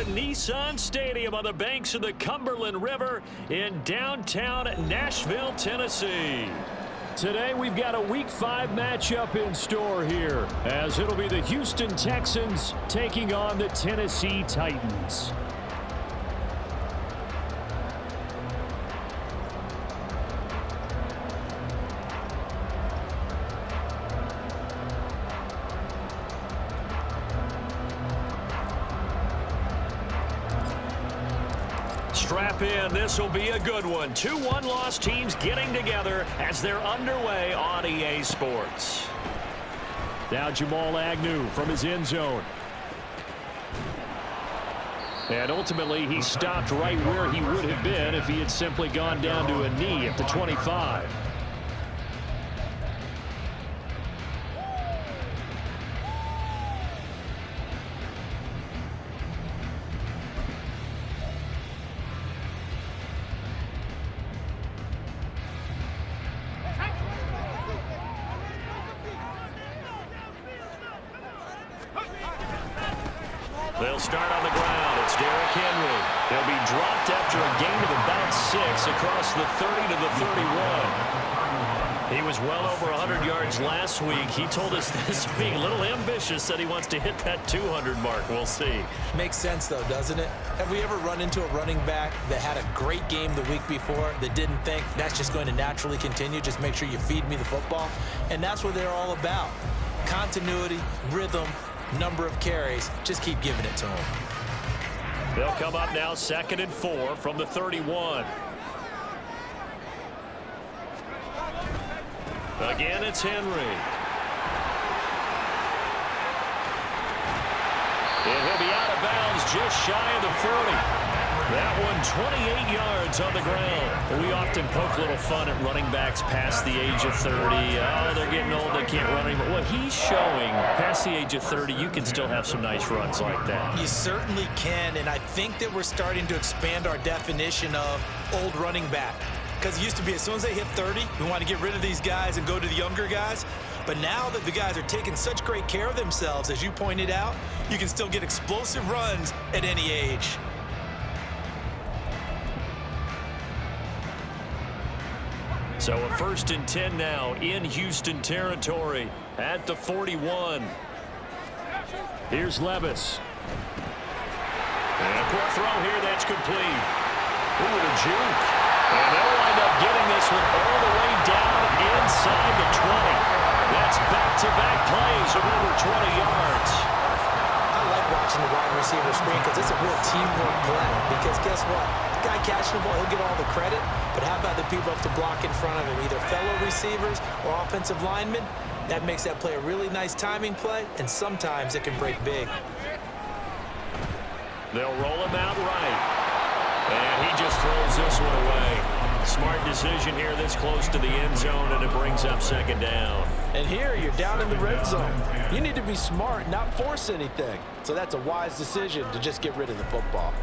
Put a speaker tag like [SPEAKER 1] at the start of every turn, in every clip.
[SPEAKER 1] to Nissan Stadium on the banks of the Cumberland River in downtown Nashville, Tennessee. Today we've got a Week 5 matchup in store here, as it'll be the Houston Texans taking on the Tennessee Titans. Strap in. This will be a good one. 2 one-loss teams getting together as they're underway on EA Sports. Now Jamal Agnew from his end zone. And ultimately, he stopped right where he would have been if he had simply gone down to a knee at the 25. They'll start on the ground. It's Derrick Henry. He'll be dropped after a gain of about 6 across the 30 to the 31. He was well over 100 yards last week. He told us this week, a little ambitious, said he wants to hit that 200 mark. We'll see.
[SPEAKER 2] Makes sense, though, doesn't it? Have we ever run into a running back that had a great game the week before that didn't think that's just going to naturally continue? Just make sure you feed me the football. And that's what they're all about. Continuity, rhythm, number of carries. Just keep giving it to him.
[SPEAKER 1] They'll come up now 2nd and 4 from the 31. Again, it's Henry. And he'll be out of bounds just shy of the 40. That one 28 yards on the ground. We often poke a little fun at running backs past the age of 30. Oh, they're getting old, they can't run anymore. Well, he's showing past the age of 30, you can still have some nice runs like that.
[SPEAKER 2] You certainly can, and I think that we're starting to expand our definition of old running back. Because it used to be as soon as they hit 30, we want to get rid of these guys and go to the younger guys. But now that the guys are taking such great care of themselves, as you pointed out, you can still get explosive runs at any age.
[SPEAKER 1] So a 1st and 10 now in Houston territory at the 41. Here's Levis. And a quick throw here that's complete. Ooh, the juke. And they'll wind up getting this one all the way down inside the 20. That's back-to-back plays of over 20 yards.
[SPEAKER 2] I like watching the wide receiver screen because it's a real teamwork play. Because guess what? The guy catching the ball, he'll get all the credit. But how about the people up to block in front of him, either fellow receivers or offensive linemen? That makes that play a really nice timing play, and sometimes it can break big.
[SPEAKER 1] They'll roll him out right. And he just throws this one away. Smart decision here this close to the end zone, and it brings up 2nd down.
[SPEAKER 3] And here you're down in the red zone. You need to be smart, not force anything. So that's a wise decision to just get rid of the football.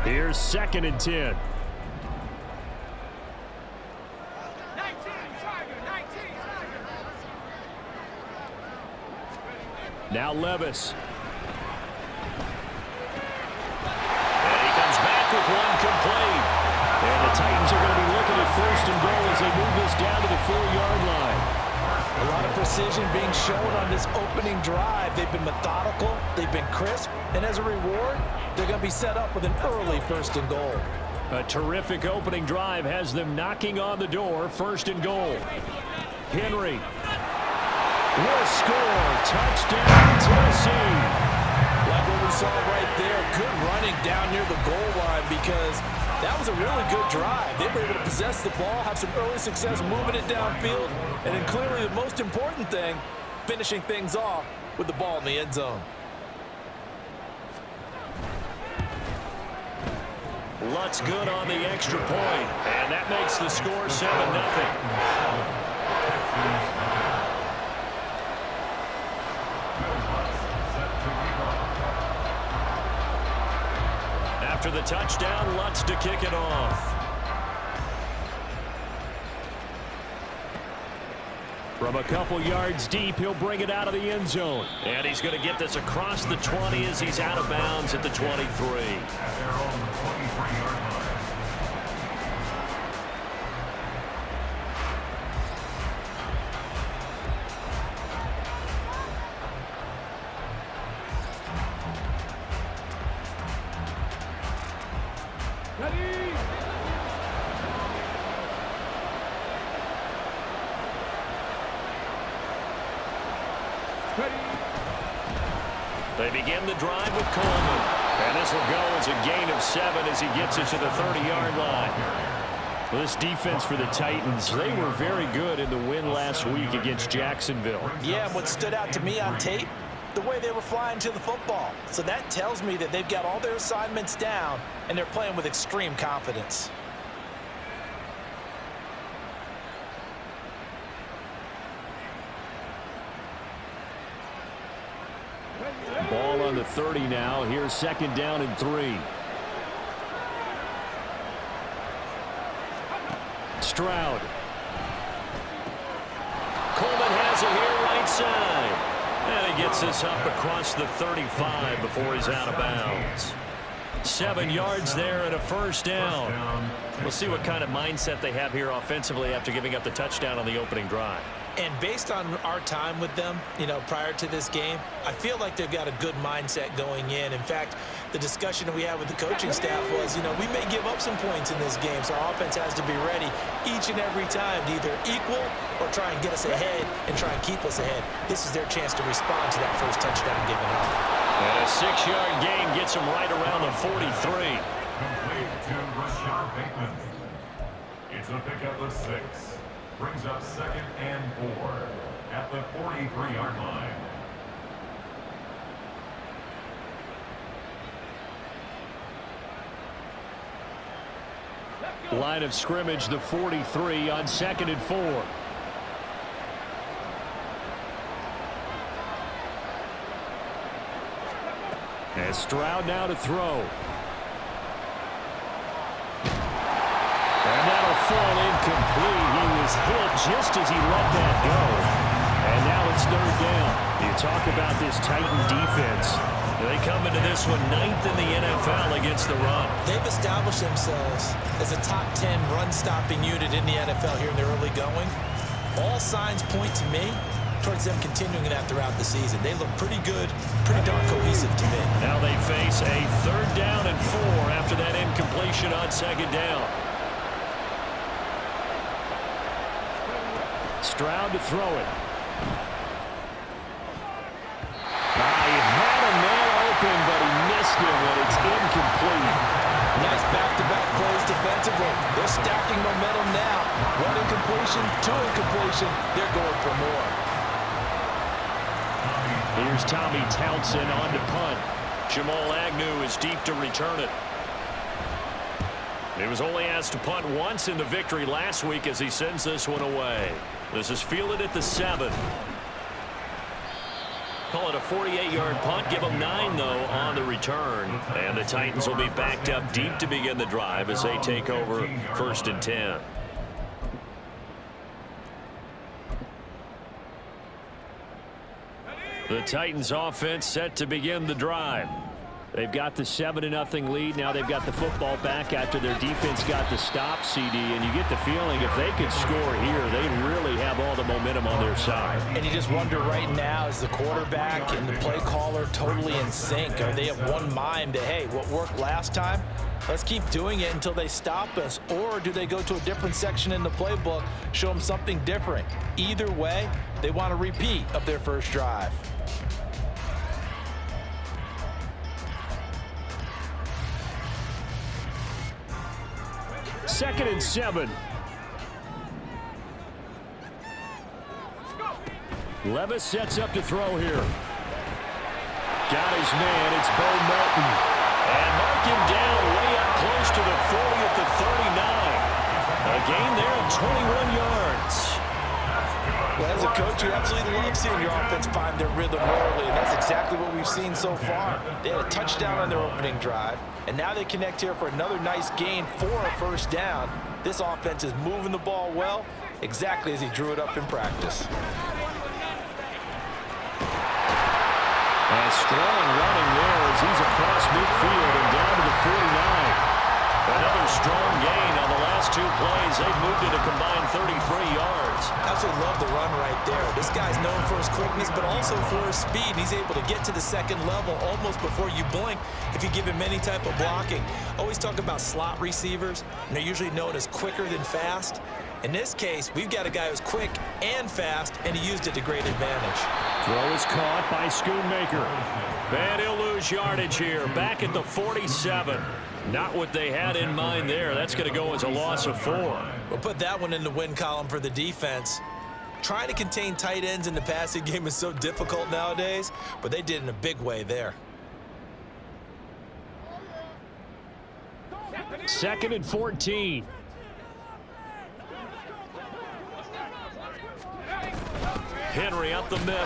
[SPEAKER 1] Here's 2nd and 10. Now Levis. And he comes back with one complete. And the Titans are going to be looking at 1st and goal as they move this down to the 4-yard line.
[SPEAKER 3] A lot of precision being shown on this opening drive. They've been methodical, they've been crisp, and as a reward, they're going to be set up with an early 1st and goal.
[SPEAKER 1] A terrific opening drive has them knocking on the door. 1st and goal. Henry will score. Touchdown, Tennessee.
[SPEAKER 3] Like what we saw right there, good running down near the goal line because that was a really good drive. They were able to possess the ball, have some early success moving it downfield, and then clearly the most important thing, finishing things off with the ball in the end zone.
[SPEAKER 1] Lutz good on the extra point, and that makes the score 7-0. After the touchdown, Lutz to kick it off. From a couple yards deep, he'll bring it out of the end zone. And he's going to get this across the 20 as he's out of bounds at the 23. They begin the drive with Coleman. And this will go as a gain of 7 as he gets it to the 30-yard line. Well, this defense for the Titans, they were very good in the win last week against Jacksonville.
[SPEAKER 2] Yeah, and what stood out to me on tape, the way they were flying to the football. So that tells me that they've got all their assignments down, and they're playing with extreme confidence.
[SPEAKER 1] Ball on the 30 now. Here's 2nd down and 3. Stroud. Coleman has it here right side. And he gets this up across the 35 before he's out of bounds. 7 yards there and a 1st down. We'll see what kind of mindset they have here offensively after giving up the touchdown on the opening drive.
[SPEAKER 2] And based on our time with them, prior to this game, I feel like they've got a good mindset going in. In fact, the discussion that we had with the coaching staff was, we may give up some points in this game, so our offense has to be ready each and every time to either equal or try and get us ahead and try and keep us ahead. This is their chance to respond to that first touchdown given up.
[SPEAKER 1] And a 6-yard gain gets him right around the 43.
[SPEAKER 4] Complete to Rashad Bateman. It's a pickup of 6. Brings up 2nd and 4 at the 43-yard line.
[SPEAKER 1] Line of scrimmage, the 43 on 2nd and 4. And Stroud now to throw. And that'll fall incomplete. He was hit just as he let that go. And now it's 3rd down. You talk about this Titan defense. They come into this one 9th in the NFL against the run.
[SPEAKER 2] They've established themselves as a top 10 run-stopping unit in the NFL here in the early going. All signs point to me towards them continuing that throughout the season. They look pretty good, pretty darn cohesive to me.
[SPEAKER 1] Now they face a 3rd down and 4 after that incompletion on 2nd down. Stroud to throw it. He had a man open, but he missed him, and it's incomplete.
[SPEAKER 2] Nice back-to-back plays defensively. They're stacking momentum now. 1 incompletion, 2 incompletion. They're going for more.
[SPEAKER 1] Here's Tommy Townsend on to punt. Jamal Agnew is deep to return it. He was only asked to punt once in the victory last week as he sends this one away. This is fielded at the 7. Call it a 48-yard punt. Give them 9, though, on the return. And the Titans will be backed up deep to begin the drive as they take over 1st and 10. The Titans offense set to begin the drive. They've got the 7-0 lead. Now they've got the football back after their defense got the stop, CD. And you get the feeling if they could score here, they really have all the momentum on their side.
[SPEAKER 2] And you just wonder right now, is the quarterback and the play caller totally in sync? Are they of one mind that, hey, what worked last time, let's keep doing it until they stop us? Or do they go to a different section in the playbook, show them something different? Either way, they want a repeat of their first drive.
[SPEAKER 1] 2nd and 7. Levis sets up to throw here. Got his man. It's Bo Melton. And mark him down way up close to the 40 at the 39. A gain there of 21 yards.
[SPEAKER 2] Well, as a coach, you absolutely love seeing your offense find their rhythm early, and that's exactly what we've seen so far. They had a touchdown on their opening drive, and now they connect here for another nice gain for a 1st down. This offense is moving the ball well, exactly as he drew it up in practice.
[SPEAKER 1] And strong running there as he's across midfield and down to the 49. Another strong gain on the last 2 plays. They've moved it a combined 33 yards.
[SPEAKER 2] Absolutely love the run right there. This guy's known for his quickness, but also for his speed. He's able to get to the second level almost before you blink if you give him any type of blocking. Always talk about slot receivers, and they're usually known as quicker than fast. In this case, we've got a guy who's quick and fast, and he used it to great advantage.
[SPEAKER 1] Throw is caught by Schoonmaker. And he'll lose yardage here, back at the 47. Not what they had in mind there. That's going to go as a loss of 4.
[SPEAKER 2] We'll put that one in the win column for the defense. Trying to contain tight ends in the passing game is so difficult nowadays, but they did in a big way there.
[SPEAKER 1] 2nd and 14. Henry up the middle.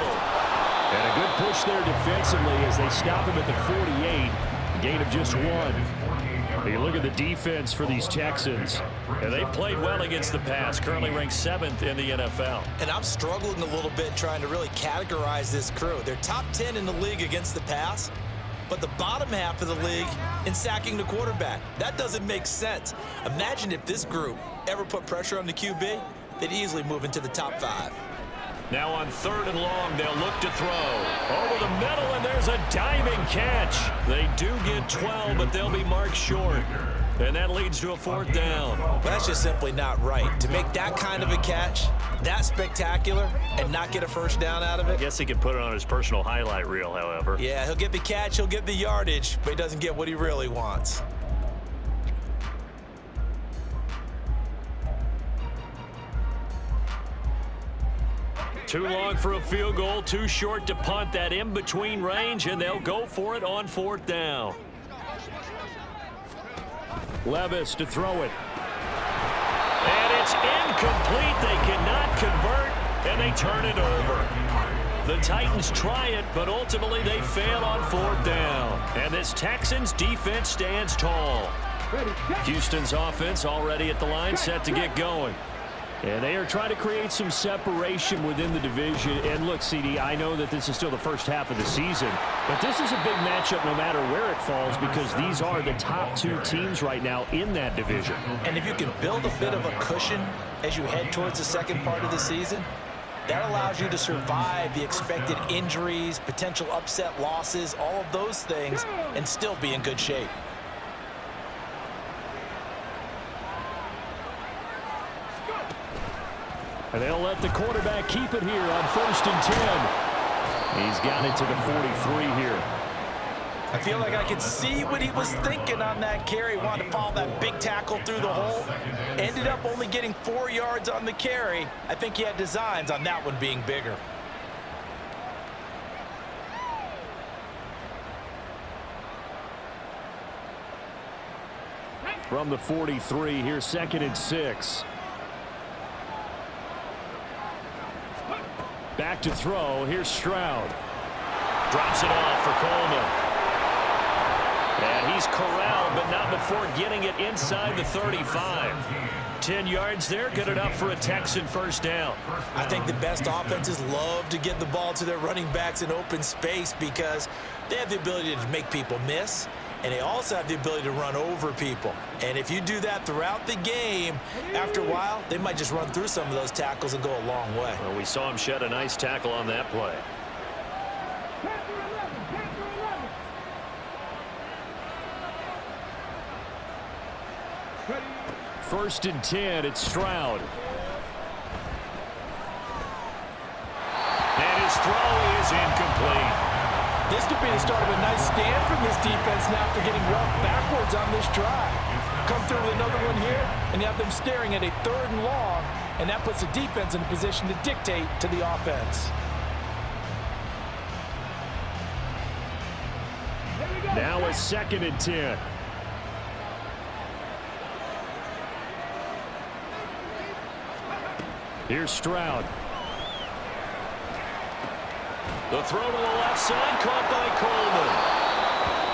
[SPEAKER 1] And a good push there defensively as they stop him at the 48. Gain of just 1. You look at the defense for these Texans, and they played well against the pass, currently ranked 7th in the NFL.
[SPEAKER 2] And I'm struggling a little bit trying to really categorize this crew. They're top 10 in the league against the pass, but the bottom half of the league in sacking the quarterback. That doesn't make sense. Imagine if this group ever put pressure on the QB, they'd easily move into the top 5.
[SPEAKER 1] Now on 3rd and long, they'll look to throw. Over the middle, and there's a diving catch. They do get 12, but they'll be marked short. And that leads to a 4th down.
[SPEAKER 2] But that's just simply not right. To make that kind of a catch, that spectacular, and not get a 1st down out of it.
[SPEAKER 1] I guess he could put it on his personal highlight reel, however.
[SPEAKER 2] Yeah, he'll get the catch, he'll get the yardage, but he doesn't get what he really wants.
[SPEAKER 1] Too long for a field goal, too short to punt. That in-between range, and they'll go for it on 4th down. Levis to throw it. And it's incomplete. They cannot convert, and they turn it over. The Titans try it, but ultimately they fail on 4th down. And this Texans defense stands tall. Houston's offense already at the line, set to get going. And they are trying to create some separation within the division. And look, CD, I know that this is still the first half of the season, but this is a big matchup no matter where it falls because these are the top 2 teams right now in that division.
[SPEAKER 2] And if you can build a bit of a cushion as you head towards the second part of the season, that allows you to survive the expected injuries, potential upset losses, all of those things, and still be in good shape.
[SPEAKER 1] And they'll let the quarterback keep it here on 1st and 10. He's got it to the 43 here.
[SPEAKER 2] I feel like I could see what he was thinking on that carry. Wanted to follow that big tackle through the hole. Ended up only getting 4 yards on the carry. I think he had designs on that one being bigger.
[SPEAKER 1] From the 43, here's 2nd and 6. Back to throw. Here's Stroud. Drops it off for Coleman. And he's corralled, but not before getting it inside the 35. 10 yards there, good enough for a Texan 1st down.
[SPEAKER 2] I think the best offenses love to get the ball to their running backs in open space because they have the ability to make people miss, and they also have the ability to run over people. And if you do that throughout the game, after a while, they might just run through some of those tackles and go a long way.
[SPEAKER 1] Well, we saw him shed a nice tackle on that play. First and 10, it's Stroud. And his throw is incomplete.
[SPEAKER 3] This could be the start of a nice stand from this defense now after getting roughed backwards on this drive. Come through with another one here, and you have them staring at a 3rd and long, and that puts the defense in a position to dictate to the offense.
[SPEAKER 1] Now a 2nd and 10. Here's Stroud. The throw to the left side, caught by Coleman.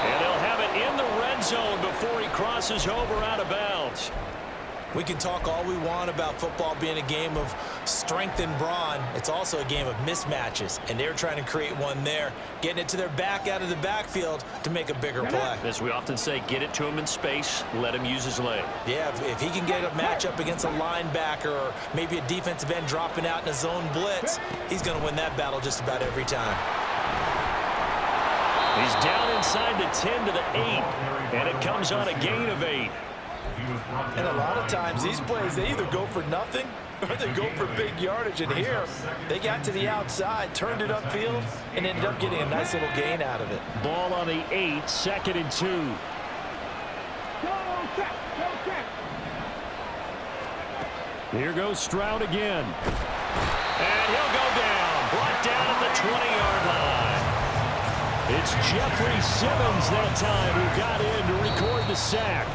[SPEAKER 1] And they'll have it in the red zone before he crosses over out of bounds.
[SPEAKER 2] We can talk all we want about football being a game of strength and brawn. It's also a game of mismatches, and they're trying to create one there, getting it to their back out of the backfield to make a bigger play.
[SPEAKER 1] As we often say, get it to him in space, let him use his leg.
[SPEAKER 2] Yeah, if he can get a matchup against a linebacker or maybe a defensive end dropping out in a zone blitz, he's going to win that battle just about every time.
[SPEAKER 1] He's down inside the 10 to the 8, and it comes on a gain of 8.
[SPEAKER 3] And a lot of times these plays, they either go for nothing or they go for big yardage. And here, they got to the outside, turned it upfield, and ended up getting a nice little gain out of it.
[SPEAKER 1] Ball on the 8, 2nd and 2. Here goes Stroud again. And he'll go down. Brought down at the 20-yard line. It's Jeffrey Simmons that time who got in to record the sack.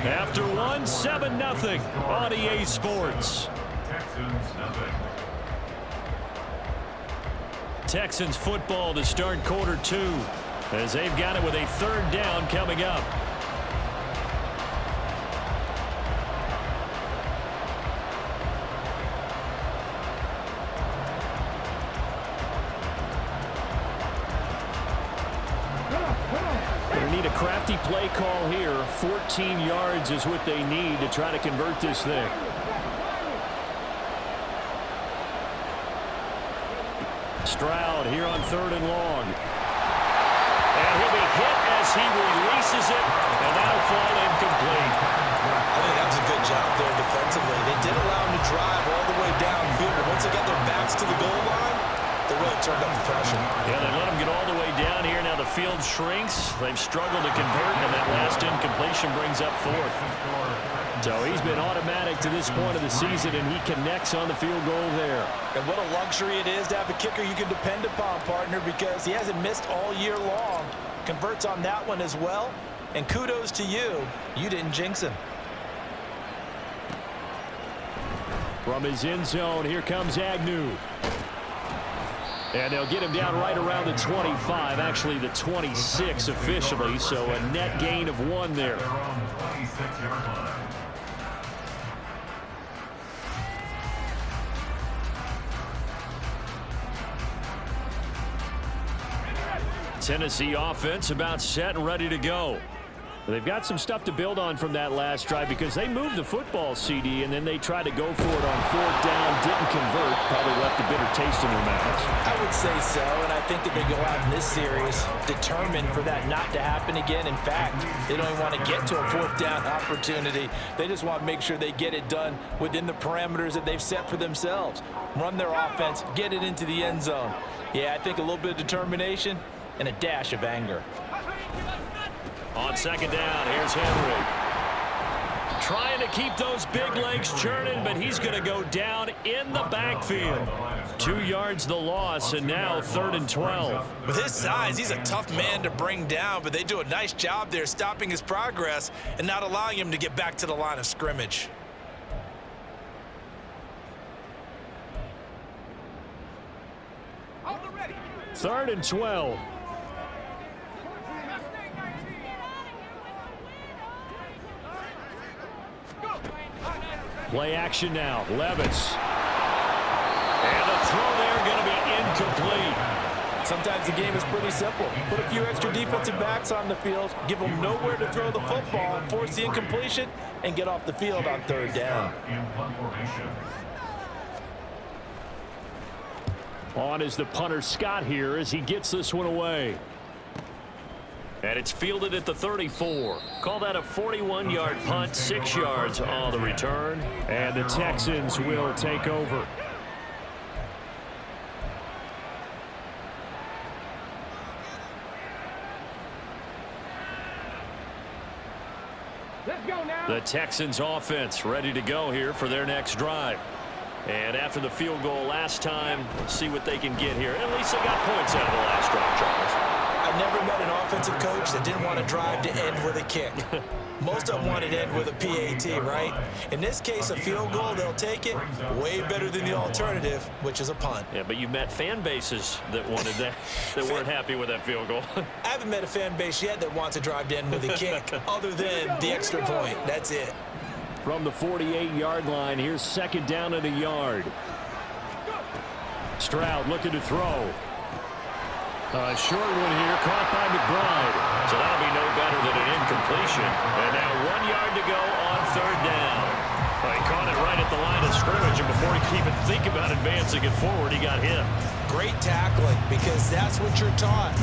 [SPEAKER 1] After 7-0 on EA Sports. Texans football to start quarter 2 as they've got it with a 3rd down coming up. They need a crafty play call here. 14 yards is what they need to try to convert this thing. Stroud here on 3rd and long. And he'll be hit as he releases it, and that'll fall incomplete.
[SPEAKER 2] I think that was a good job there defensively. They did allow him to drive all the way downfield, but once they got their backs to the goal line, they really turned up the pressure.
[SPEAKER 1] Yeah, they let him get all the way down here. Now the field shrinks. They've struggled to convert, and that last incompletion brings up 4th. So he's been automatic to this point of the season, and he connects on the field goal there.
[SPEAKER 2] And what a luxury it is to have a kicker you can depend upon, partner, because he hasn't missed all year long. Converts on that one as well. And kudos to you. You didn't jinx him.
[SPEAKER 1] From his end zone, here comes Agnew. And they'll get him down right around the 25, actually the 26 officially, so a net gain of 1 there. Tennessee offense about set and ready to go. They've got some stuff to build on from that last drive because they moved the football, CD, and then they tried to go for it on 4th down, didn't convert, probably left a bitter taste in their mouths.
[SPEAKER 2] I would say so, and I think that they go out in this series determined for that not to happen again. In fact, they don't even want to get to a 4th down opportunity. They just want to make sure they get it done within the parameters that they've set for themselves. Run their offense, get it into the end zone. Yeah, I think a little bit of determination and a dash of anger.
[SPEAKER 1] On 2nd down, here's Henry. Trying to keep those big legs churning, but he's going to go down in the backfield. 2 yards the loss, and now 3rd and 12.
[SPEAKER 2] With his size, he's a tough man to bring down, but they do a nice job there stopping his progress and not allowing him to get back to the line of scrimmage.
[SPEAKER 1] Third and 12. Play action now. Levis. And the throw there going to be incomplete.
[SPEAKER 3] Sometimes the game is pretty simple. Put a few extra defensive backs on the field, give them nowhere to throw the football, force the incompletion, and get off the field on 3rd down.
[SPEAKER 1] On is the punter Scott here as he gets this one away. And it's fielded at the 34. Call that a 41-yard punt, 6 yards on the return. And the Texans will take over.
[SPEAKER 5] Let's go now.
[SPEAKER 1] The Texans offense ready to go here for their next drive. And after the field goal last time, let's see what they can get here. At least they got points out of the last drive, Charles.
[SPEAKER 2] I never met an offensive coach that didn't want to drive to end with a kick. Most of them wanted to end with a PAT, right? In this case, a field goal, they'll take it. Way better than the alternative, which is a punt.
[SPEAKER 1] Yeah, but you met fan bases that wanted that, that weren't happy with that field goal.
[SPEAKER 2] I haven't met a fan base yet that wants to drive to end with a kick, other than the extra point. That's it.
[SPEAKER 1] from the 48-yard line. Here's second down and a yard. Stroud looking to throw. A short one here, caught by McBride. So that'll be no better than an incompletion. And now 1 yard to go on third down. Well, he caught it right at the line of scrimmage, and before he could even think about advancing it forward, he got hit.
[SPEAKER 2] Great tackling, because that's what you're taught.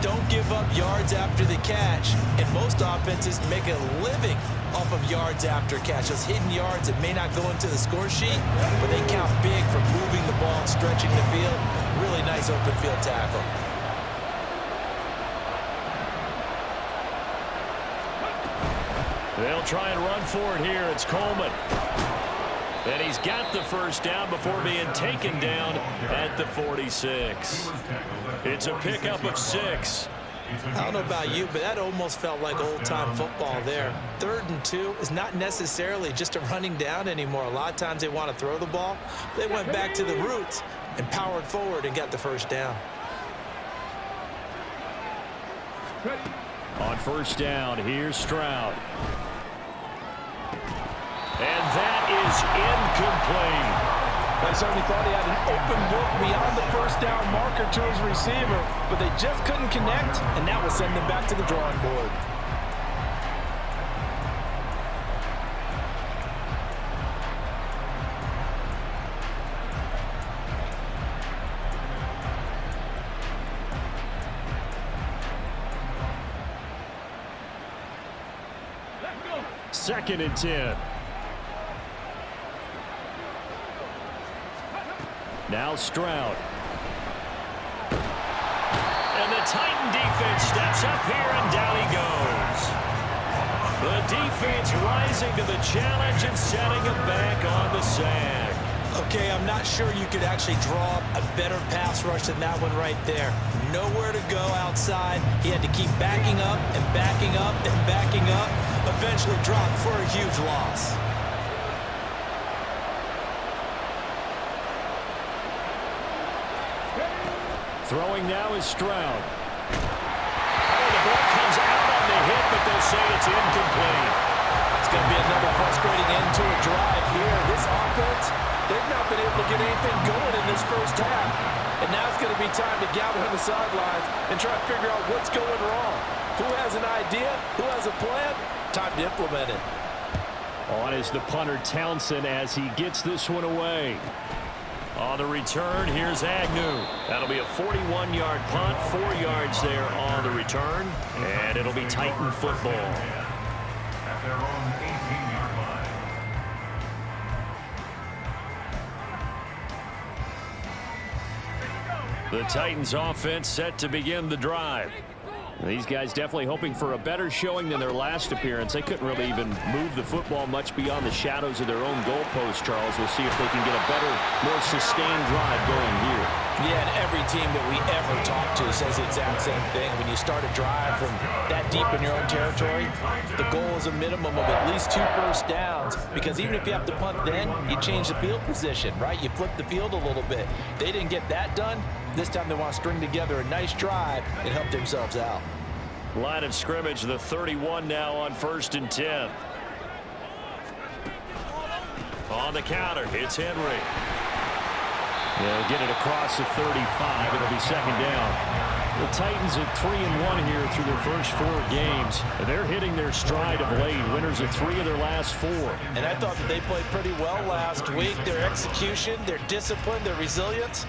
[SPEAKER 2] Don't give up yards after the catch. And most offenses make a living off of yards after catch. Those hidden yards that may not go into the score sheet, but they count big for moving the ball and stretching the field. Really nice open field tackle.
[SPEAKER 1] They'll try and run for it here. It's Coleman. And he's got the first down before being taken down at the 46. It's a pickup of 6.
[SPEAKER 2] I don't know about you, but that almost felt like old-time football there. 3rd and 2 is not necessarily just a running down anymore. A lot of times they want to throw the ball. They went back to the roots and powered forward and got the first down.
[SPEAKER 1] On first down, here's Stroud. And that is incomplete.
[SPEAKER 3] They certainly thought he had an open look beyond the first down marker to his receiver, but they just couldn't connect, and that will send them back to the drawing board.
[SPEAKER 1] Second and 10. Now Stroud. And the Titan defense steps up here, and down he goes. The defense rising to the challenge and setting him back on the sack.
[SPEAKER 2] Okay, I'm not sure you could actually draw a better pass rush than that one right there. Nowhere to go outside. He had to keep backing up and backing up and backing up. Eventually dropped for a huge loss.
[SPEAKER 1] Throwing now is Stroud. Oh, the ball comes out on the hit, but they'll say it's incomplete.
[SPEAKER 3] It's going to be another frustrating end to a drive here. This offense, they've not been able to get anything going in this first half. And now it's going to be time to gather on the sidelines and try to figure out what's going wrong. Who has an idea? Who has a plan? Time to implement it.
[SPEAKER 1] On is the punter Townsend as he gets this one away. On the return, here's Agnew. That'll be a 41-yard punt, 4 yards there on the return, and it'll be Titan football.
[SPEAKER 4] At their own 18-yard line.
[SPEAKER 1] The Titans offense set to begin the drive. These guys definitely hoping for a better showing than their last appearance. They couldn't really even move the football much beyond the shadows of their own goalpost, Charles. We'll see if they can get a better, more sustained drive going here.
[SPEAKER 2] Yeah, and every team that we ever talk to says the exact same thing. When you start a drive from that deep in your own territory, the goal is a minimum of at least 2 first downs, because even if you have to punt then, you change the field position, right? You flip the field a little bit. They didn't get that done. This time they want to string together a nice drive and help themselves out.
[SPEAKER 1] Line of scrimmage, the 31 now on 1st and 10. On the counter, it's Henry. They'll get it across the 35. It'll be second down. The Titans at 3-1 here through their first 4 games. They're hitting their stride of late. Winners of 3 of their last 4.
[SPEAKER 2] And I thought that they played pretty well last week. Their execution, their discipline, their resilience,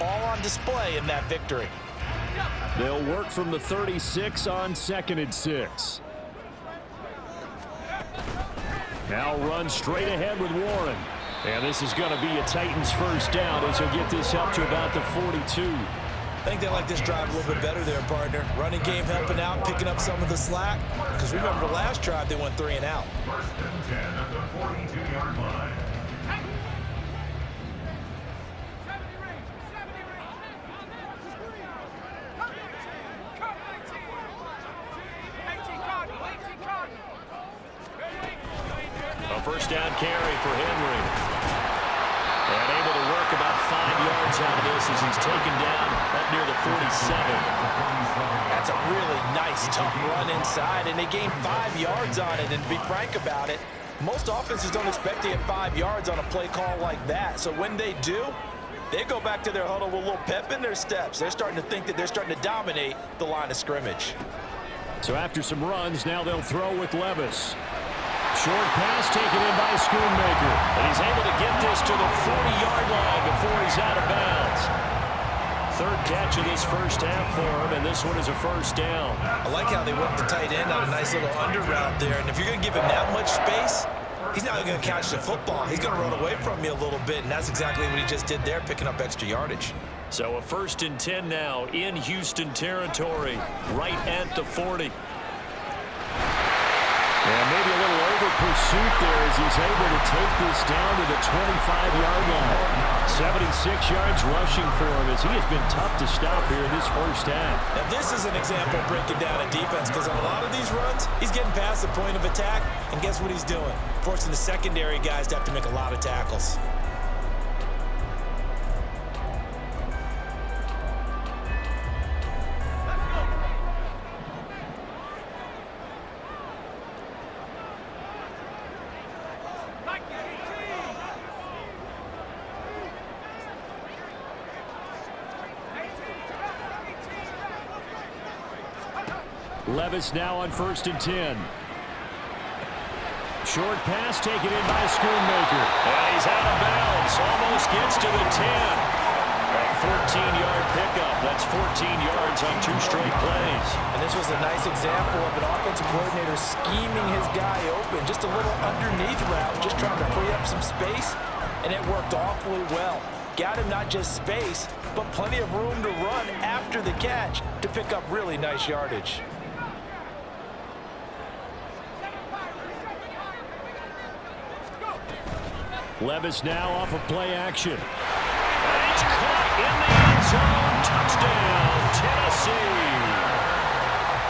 [SPEAKER 2] all on display in that victory.
[SPEAKER 1] They'll work from the 36 on 2nd and 6. Now run straight ahead with Warren. And this is going to be a Titans first down as he'll get this up to about the 42.
[SPEAKER 2] I think they like this drive a little bit better there, partner. Running game helping out, picking up some of the slack. Because remember the last drive, they went 3 and out.
[SPEAKER 4] 1st and 10 at the 42-yard line.
[SPEAKER 1] A first down carry for Henry. And able to work about 5 yards out of this as he's taken down up near the 47.
[SPEAKER 2] That's a really nice, tough run inside, and they gained 5 yards on it. And to be frank about it,
[SPEAKER 3] Most offenses don't expect to get 5 yards on a play call like that. So when they do, they go back to their huddle with a little pep in their steps. They're starting to think that they're starting to dominate the line of scrimmage.
[SPEAKER 1] So after some runs, now they'll throw with Levis. Short pass taken in by Schoonmaker. And he's able to get this to the 40-yard line before he's out of bounds. Third catch of this first half for him, and this one is a first down.
[SPEAKER 2] I like how they went the tight end on a nice little under route there. And if you're going to give him that much space, he's not going to catch the football. He's going to run away from you a little bit, and that's exactly what he just did there, picking up extra yardage.
[SPEAKER 1] So a 1st and 10 now in Houston territory, right at the 40. And maybe a little over pursuit there as he's able to take this down to the 25-yard line. 76 yards rushing for him as he has been tough to stop here in this first half.
[SPEAKER 2] Now this is an example of breaking down a defense, because on a lot of these runs, he's getting past the point of attack, and guess what he's doing? Forcing the secondary guys to have to make a lot of tackles.
[SPEAKER 1] Levis now on 1st and 10. Short pass taken in by Schoonmaker. And he's out of bounds. Almost gets to the 10. A 14-yard pickup. That's 14 yards on 2 straight plays.
[SPEAKER 3] And this was a nice example of an offensive coordinator scheming his guy open. Just a little underneath route, just trying to free up some space, and it worked awfully well. Got him not just space, but plenty of room to run after the catch to pick up really nice yardage.
[SPEAKER 1] Levis now off of play action. And it's caught in the end zone. Touchdown, Tennessee.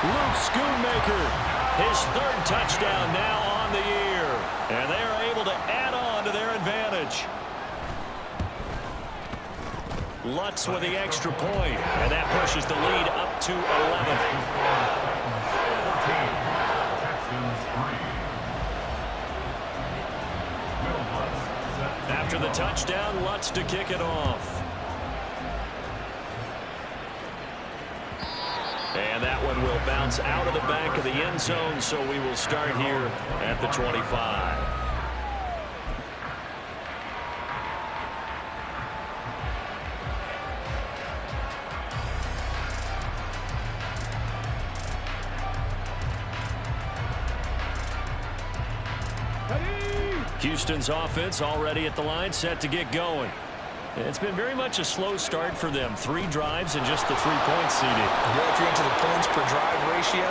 [SPEAKER 1] Luke Schoonmaker, his 3rd touchdown now on the year. And they are able to add on to their advantage. Lutz with the extra point, and that pushes the lead up to 11. After the touchdown, Lutz to kick it off. And that one will bounce out of the back of the end zone, so we will start here at the 25. Houston's offense already at the line, set to get going. It's been very much a slow start for them. 3 drives and just the 3 points seeded.
[SPEAKER 2] Yeah, if you're into the points per drive ratio,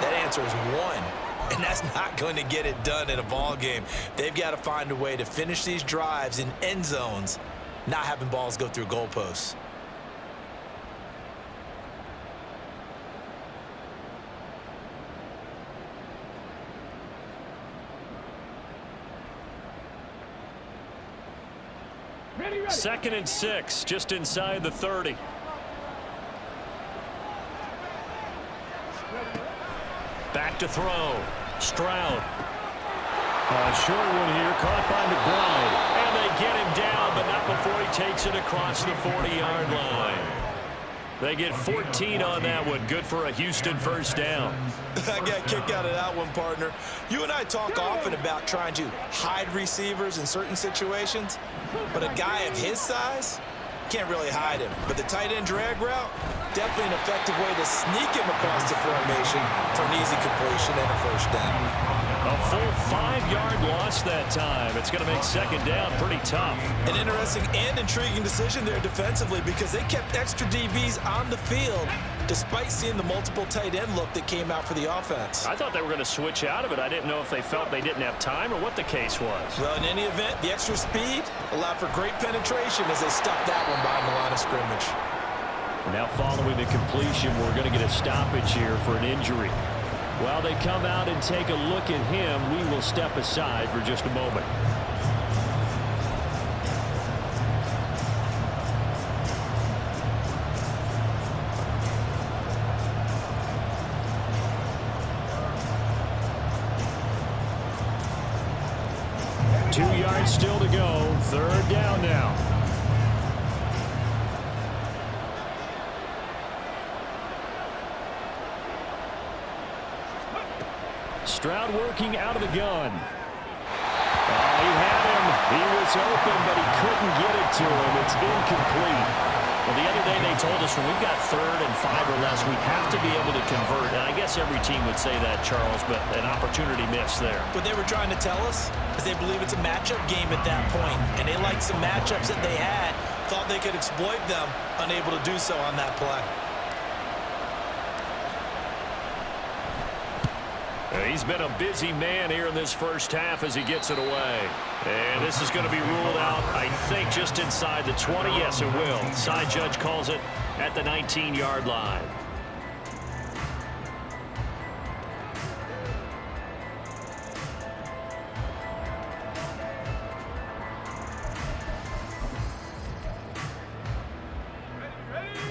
[SPEAKER 2] that answer is 1. And that's not going to get it done in a ball game. They've got to find a way to finish these drives in end zones, not having balls go through goalposts.
[SPEAKER 1] Second and 6, just inside the 30. Back to throw. Stroud. A short one here, caught by McBride. And they get him down, but not before he takes it across the 40-yard line. They get 14 on that one. Good for a Houston first down.
[SPEAKER 2] I got a kick out of that one, partner. You and I talk often about trying to hide receivers in certain situations, but a guy of his size can't really hide him. But the tight end drag route, definitely an effective way to sneak him across the formation for an easy completion and a first down.
[SPEAKER 1] A full 5-yard loss that time. It's going to make second down pretty tough.
[SPEAKER 2] An interesting and intriguing decision there defensively, because they kept extra DBs on the field despite seeing the multiple tight end look that came out for the offense.
[SPEAKER 1] I thought they were going to switch out of it. I didn't know if they felt they didn't have time or what the case was.
[SPEAKER 2] Well, in any event, the extra speed allowed for great penetration as they stuffed that one behind the line of scrimmage.
[SPEAKER 1] Now following the completion, we're going to get a stoppage here for an injury. While they come out and take a look at him, we will step aside for just a moment. yards still to go. Third down now. Stroud working out of the gun. He had him. He was open, but he couldn't get it to him. It's incomplete. Well, the other day they told us when we've got 3rd and 5 or less, we have to be able to convert. And I guess every team would say that, Charles, but an opportunity missed there.
[SPEAKER 2] What they were trying to tell us is they believe it's a matchup game at that point, and they liked some matchups that they had, thought they could exploit them, unable to do so on that play.
[SPEAKER 1] He's been a busy man here in this first half as he gets it away. And this is going to be ruled out, I think, just inside the 20. Yes, it will. Side judge calls it at the 19-yard line.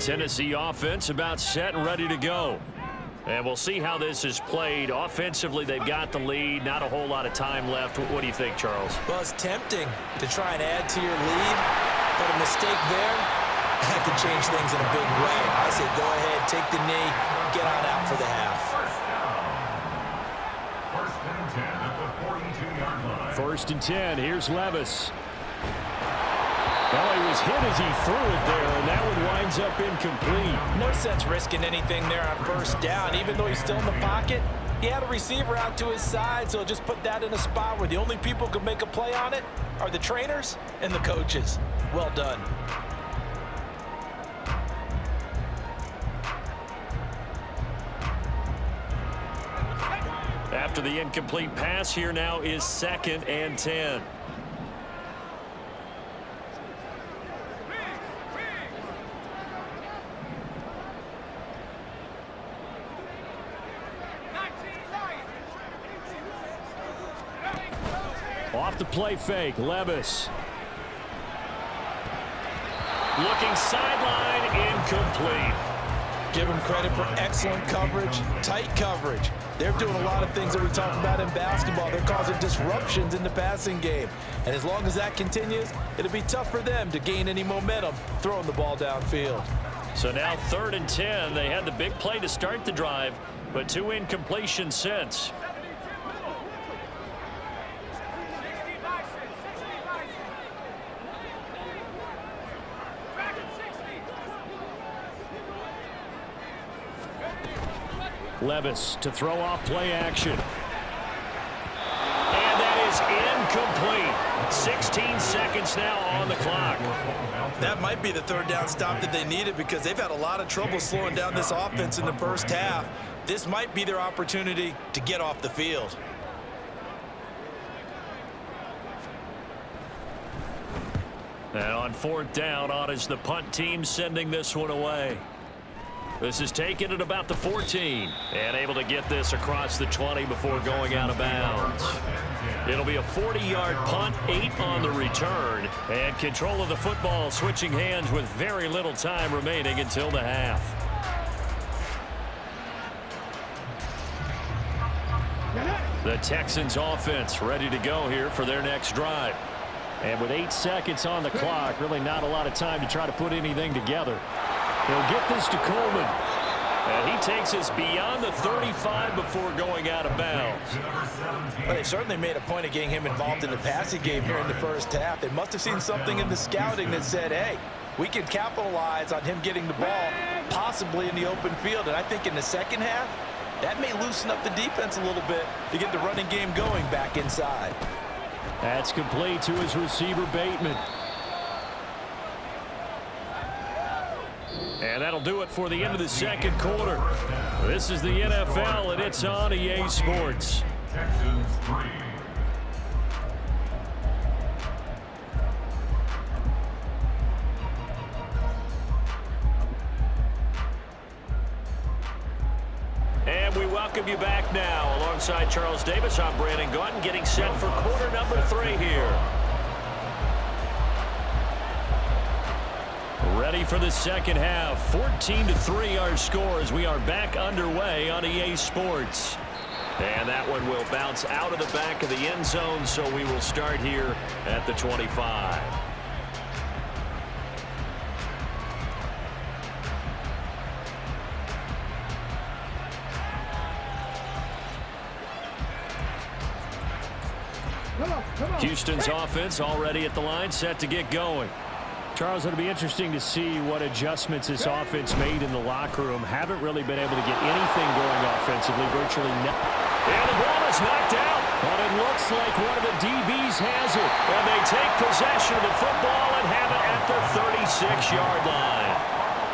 [SPEAKER 1] Tennessee offense about set and ready to go. And we'll see how this is played. Offensively, they've got the lead. Not a whole lot of time left. What do you think, Charles?
[SPEAKER 2] Well, it's tempting to try and add to your lead, but a mistake there, that could change things in a big way. I say go ahead, take the knee, get on out for the half.
[SPEAKER 4] First and 10 at the 42-yard line.
[SPEAKER 1] First and 10. Here's Levis. Well, he was hit as he threw it there, and that one winds up incomplete.
[SPEAKER 2] No sense risking anything there on first down. Even though he's still in the pocket, he had a receiver out to his side, so just put that in a spot where the only people who can make a play on it are the trainers and the coaches. Well done.
[SPEAKER 1] After the incomplete pass, here now is 2nd and 10. Off the play fake, Levis. Looking sideline, incomplete.
[SPEAKER 2] Give them credit for excellent coverage, tight coverage. They're doing a lot of things that we talk about in basketball. They're causing disruptions in the passing game. And as long as that continues, it'll be tough for them to gain any momentum throwing the ball downfield.
[SPEAKER 1] So now 3rd and 10. They had the big play to start the drive, but 2 incompletions since. Levis to throw off play action. And that is incomplete. 16 seconds now on the clock.
[SPEAKER 2] That might be the 3rd down stop that they needed because they've had a lot of trouble slowing down this offense in the first half. This might be their opportunity to get off the field.
[SPEAKER 1] And on 4th down, on is the punt team sending this one away. This is taken at about the 14 and able to get this across the 20 before going out of bounds. It'll be a 40-yard punt, 8 on the return, and control of the football switching hands with very little time remaining until the half. The Texans offense ready to go here for their next drive. And with 8 seconds on the clock, really not a lot of time to try to put anything together. He'll get this to Coleman. And he takes us beyond the 35 before going out of bounds.
[SPEAKER 2] Well, they certainly made a point of getting him involved in the passing game here in the first half. They must have seen something in the scouting that said, hey, we can capitalize on him getting the ball, possibly in the open field. And I think in the second half, that may loosen up the defense a little bit to get the running game going back inside.
[SPEAKER 1] That's complete to his receiver, Bateman. And that'll do it for the end of the second quarter. This is the NFL, and it's on EA Sports.
[SPEAKER 4] Texans 3.
[SPEAKER 1] And we welcome you back now. Alongside Charles Davis, I'm Brandon Gaudin, getting set for quarter number 3 here. Ready for the second half. 14-3 our score as we are back underway on EA Sports. And that one will bounce out of the back of the end zone, so we will start here at the 25. Houston's offense already at the line, set to get going.
[SPEAKER 5] Charles, it'll be interesting to see what adjustments this offense made in the locker room. Haven't really been able to get anything going offensively, virtually nothing.
[SPEAKER 1] And the ball is knocked out.
[SPEAKER 5] But it looks like one of the DBs has it.
[SPEAKER 1] And they take possession of the football and have it at the 36-yard line.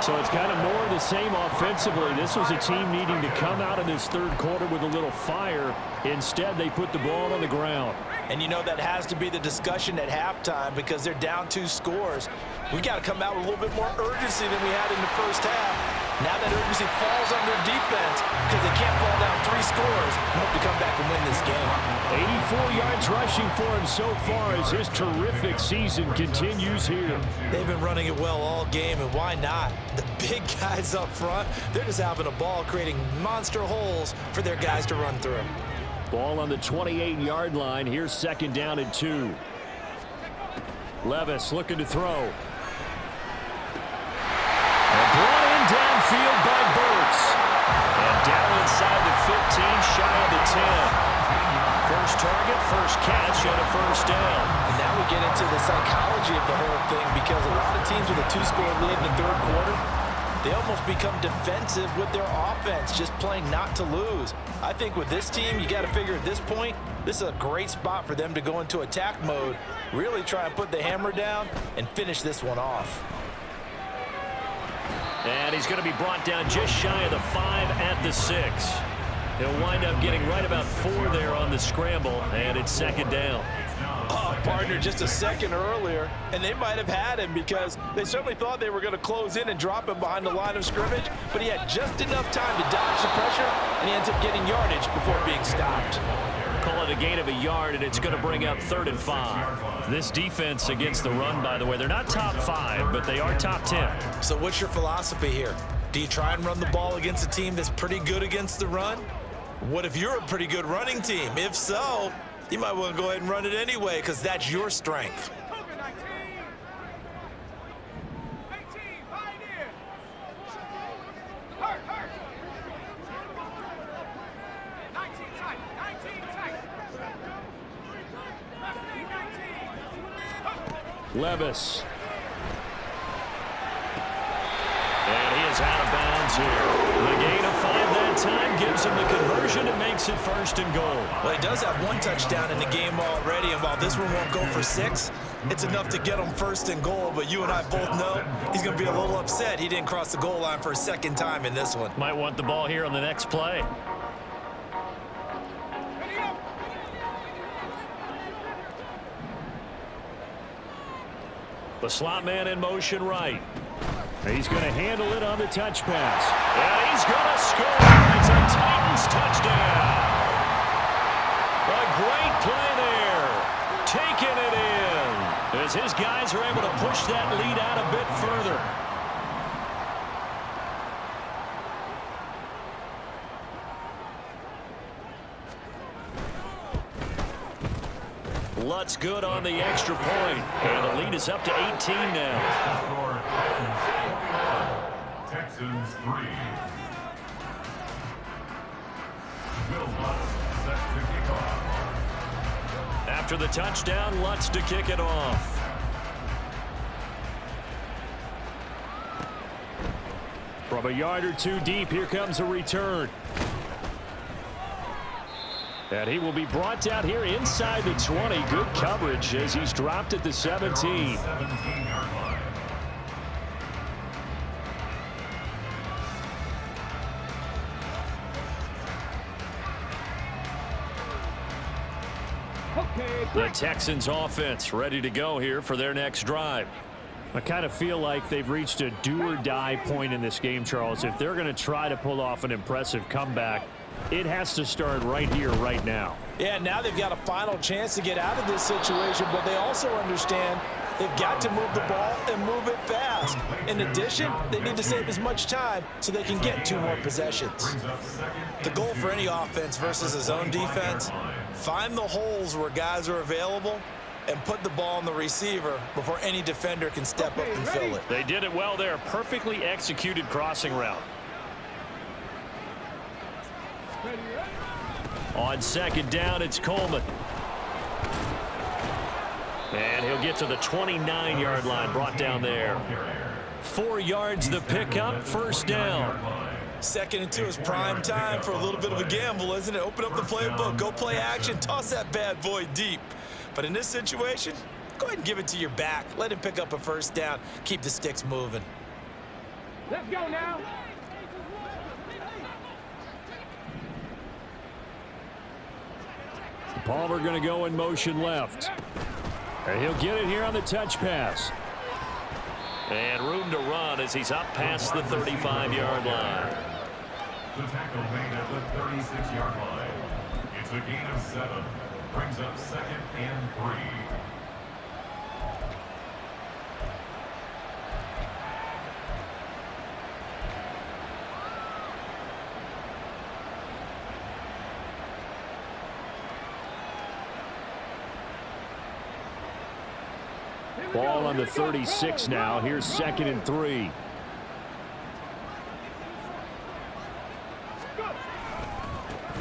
[SPEAKER 5] So it's kind of more of the same offensively. This was a team needing to come out in this third quarter with a little fire. Instead, they put the ball on the ground.
[SPEAKER 2] And you know that has to be the discussion at halftime because they're down 2 scores. We got to come out with a little bit more urgency than we had in the first half. Now that urgency falls on their defense because they can't fall down 3 scores and hope to come back and win this game.
[SPEAKER 5] 84 yards rushing for him so far as his terrific season continues here.
[SPEAKER 2] They've been running it well all game, and why not? The big guys up front, they're just having a ball creating monster holes for their guys to run through.
[SPEAKER 5] Ball on the 28-yard line. Here's second down and 2. Levis looking to throw. And brought in downfield by Burks.
[SPEAKER 1] And down inside the 15, shy of the 10. First target, first catch, and a first down.
[SPEAKER 2] And now we get into the psychology of the whole thing because a lot of teams with a 2-score lead in the third quarter, they almost become defensive with their offense, just playing not to lose. I think with this team, you got to figure at this point, this is a great spot for them to go into attack mode, really try and put the hammer down and finish this one off.
[SPEAKER 1] And he's going to be brought down just shy of the 5 at the 6. He'll wind up getting right about 4 there on the scramble, and it's second down.
[SPEAKER 2] Oh, partner, just a second earlier, and they might have had him because they certainly thought they were going to close in and drop him behind the line of scrimmage, but he had just enough time to dodge the pressure, and he ends up getting yardage before being stopped.
[SPEAKER 1] Call it a gain of a yard, and it's going to bring up 3rd and 5. This defense against the run, by the way, they're not top 5, but they are top 10.
[SPEAKER 2] So what's your philosophy here? Do you try and run the ball against a team that's pretty good against the run? What if you're a pretty good running team? If so, you might want to go ahead and run it anyway because that's your strength.
[SPEAKER 5] Levis.
[SPEAKER 1] And he is out of bounds here. The gain of 5 that time gives him the conversion and makes it 1st and goal.
[SPEAKER 2] Well, he does have 1 touchdown in the game already, and while this one won't go for 6, it's enough to get him 1st and goal. But you and I both know he's going to be a little upset he didn't cross the goal line for a 2nd time in this one.
[SPEAKER 1] Might want the ball here on the next play. The slot man in motion right.
[SPEAKER 5] He's going to handle it on the touch pass.
[SPEAKER 1] And he's going to score. It's a Titans touchdown. A great play there. Taking it in. As his guys are able to push that lead out a bit further. Lutz good on the extra point. And the lead is up to 18 now.
[SPEAKER 4] Texans 3. Will Lutz set to kick off.
[SPEAKER 1] After the touchdown, Lutz to kick it off.
[SPEAKER 5] From a yard or 2 deep, here comes a return. And he will be brought down here inside the 20. Good coverage as he's dropped at the 17.
[SPEAKER 4] 17-yard line.
[SPEAKER 1] The Texans offense ready to go here for their next drive.
[SPEAKER 5] I kind of feel like they've reached a do-or-die point in this game, Charles. If they're going to try to pull off an impressive comeback, it has to start right here, right now.
[SPEAKER 2] Yeah, now they've got a final chance to get out of this situation, but they also understand they've got to move the ball and move it fast. In addition, they need to save as much time so they can get 2 more possessions. The goal for any offense versus a zone defense, find the holes where guys are available and put the ball on the receiver before any defender can step up and fill it.
[SPEAKER 5] They did it well there. Perfectly executed crossing route. On second down, it's Coleman. And he'll get to the 29-yard line, brought down there. 4 yards the pickup, first down.
[SPEAKER 2] 2nd and 2 is prime time for a little bit of a gamble, isn't it? Open up the playbook, go play action, toss that bad boy deep. But in this situation, go ahead and give it to your back. Let him pick up a first down. Keep the sticks moving.
[SPEAKER 6] Let's go now.
[SPEAKER 5] Palmer going to go in motion left. And he'll get it here on the touch pass.
[SPEAKER 1] And room to run as he's up past the 35-yard line.
[SPEAKER 4] The tackle made at the 36-yard line. It's a gain of 7. Brings up 2nd and 3.
[SPEAKER 5] Ball on the 36 now. Here's 2nd and 3.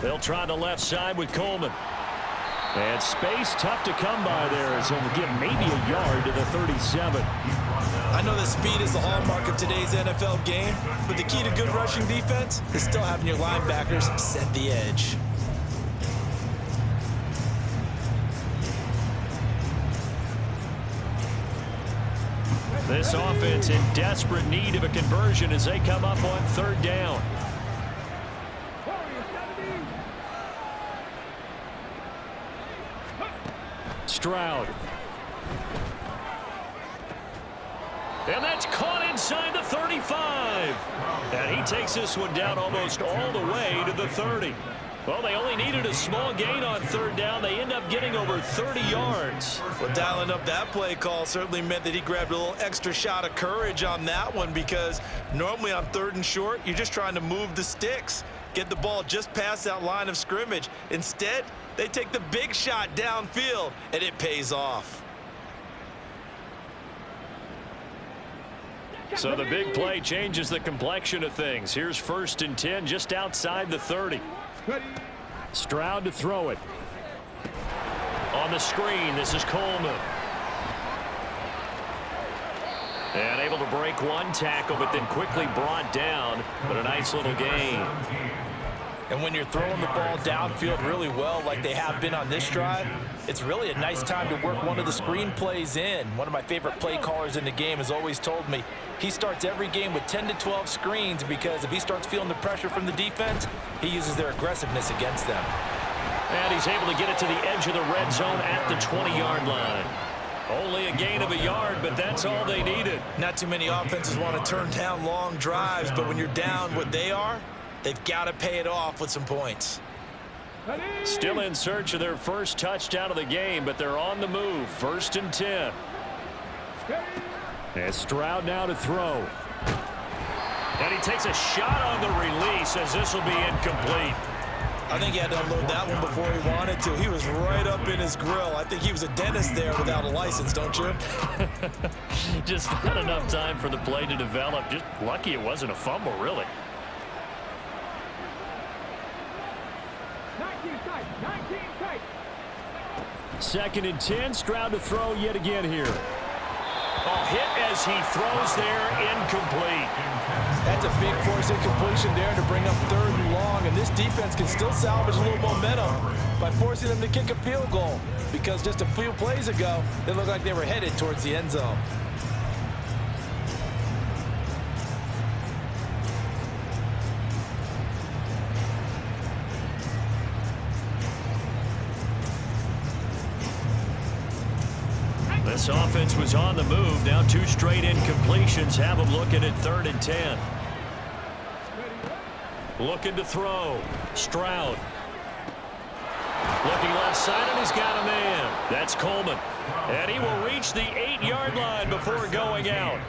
[SPEAKER 1] They'll try the left side with Coleman.
[SPEAKER 5] And space tough to come by there as he'll give maybe a yard to the 37.
[SPEAKER 2] I know that speed is the hallmark of today's NFL game, but the key to good rushing defense is still having your linebackers set the edge.
[SPEAKER 1] This offense in desperate need of a conversion as they come up on 3rd down.
[SPEAKER 5] Stroud.
[SPEAKER 1] And that's caught inside the 35. And he takes this one down almost all the way to the 30. Well, they only needed a small gain on 3rd down. They end up getting over 30 yards.
[SPEAKER 2] Well, dialing up that play call certainly meant that he grabbed a little extra shot of courage on that one, because normally on 3rd and short, you're just trying to move the sticks, get the ball just past that line of scrimmage. Instead, they take the big shot downfield, and it pays off.
[SPEAKER 1] So the big play changes the complexion of things. Here's 1st and 10 just outside the 30.
[SPEAKER 5] Stroud to throw it.
[SPEAKER 1] On the screen, this is Coleman. And able to break one tackle, but then quickly brought down. But a nice little gain.
[SPEAKER 2] And when you're throwing the ball downfield really well like they have been on this drive, it's really a nice time to work one of the screen plays in. One of my favorite play callers in the game has always told me he starts every game with 10 to 12 screens, because if he starts feeling the pressure from the defense, he uses their aggressiveness against them.
[SPEAKER 1] And he's able to get it to the edge of the red zone at the 20-yard line. Only a gain of a yard, but that's all they needed.
[SPEAKER 2] Not too many offenses want to turn down long drives, but when you're down what they are, they've got to pay it off with some points.
[SPEAKER 1] Still in search of their first touchdown of the game, but they're on the move. 1st and 10.
[SPEAKER 5] And Stroud now to throw.
[SPEAKER 1] And he takes a shot on the release as this will be incomplete.
[SPEAKER 2] I think he had to unload that one before he wanted to. He was right up in his grill. I think he was a dentist there without a license, don't you?
[SPEAKER 1] Just not enough time for the play to develop. Just lucky it wasn't a fumble, really.
[SPEAKER 5] 2nd and 10. Stroud to throw yet again here.
[SPEAKER 1] Oh, hit as he throws there, incomplete.
[SPEAKER 2] That's a big force incompletion there to bring up 3rd and long, and this defense can still salvage a little momentum by forcing them to kick a field goal, because just a few plays ago, they looked like they were headed towards the end zone.
[SPEAKER 1] This offense was on the move. Now 2 straight incompletions have them looking at 3rd and 10. Looking to throw. Stroud. Looking left side, and he's got a man. That's Coleman. And he will reach the 8-yard line before going out.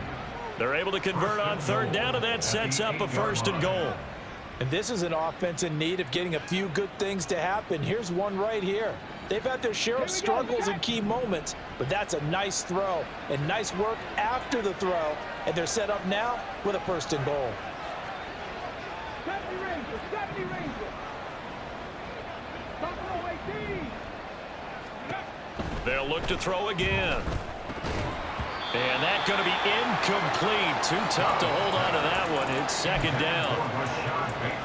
[SPEAKER 1] They're able to convert on third down, and that sets up a 1st and goal.
[SPEAKER 3] And this is an offense in need of getting a few good things to happen. Here's one right here. They've had their share of struggles in key moments, but that's a nice throw and nice work after the throw. And they're set up now with a 1st and goal.
[SPEAKER 6] 70 Rangers, 70 Rangers. Buffalo 18.
[SPEAKER 1] They'll look to throw again. And that's going to be incomplete. Too tough to hold on to that one. It's 2nd down.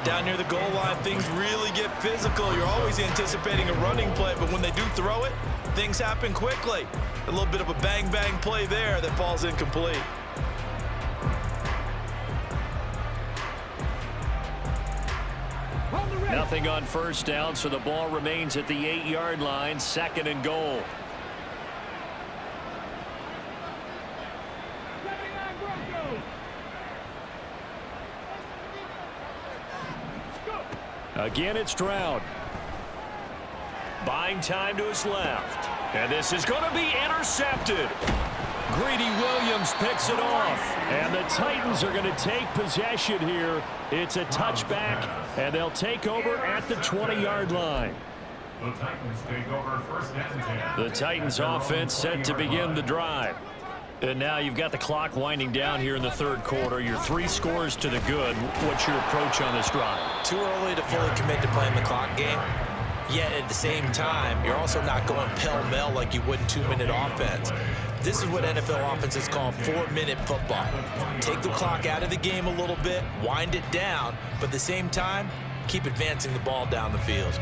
[SPEAKER 2] Down near the goal line, things really get physical. You're always anticipating a running play, but when they do throw it, things happen quickly. A little bit of a bang-bang play there that falls incomplete.
[SPEAKER 1] Nothing on 1st down, so the ball remains at the 8-yard line. 2nd and goal. Again, it's Stroud. Buying time to his left. And this is going to be intercepted. Greedy Williams picks it off. And the Titans are going to take possession here. It's a touchback, and they'll take over at the 20-yard line.
[SPEAKER 4] The Titans take over 1st and 10.
[SPEAKER 1] The Titans offense set to begin the drive. And now you've got the clock winding down here in the 3rd quarter. You're 3 scores to the good. What's your approach on this drive?
[SPEAKER 2] Too early to fully commit to playing the clock game. Yet at the same time, you're also not going pell-mell like you would in 2-minute offense. This is what NFL offenses call 4-minute football. Take the clock out of the game a little bit, wind it down, but at the same time, keep advancing the ball down the field.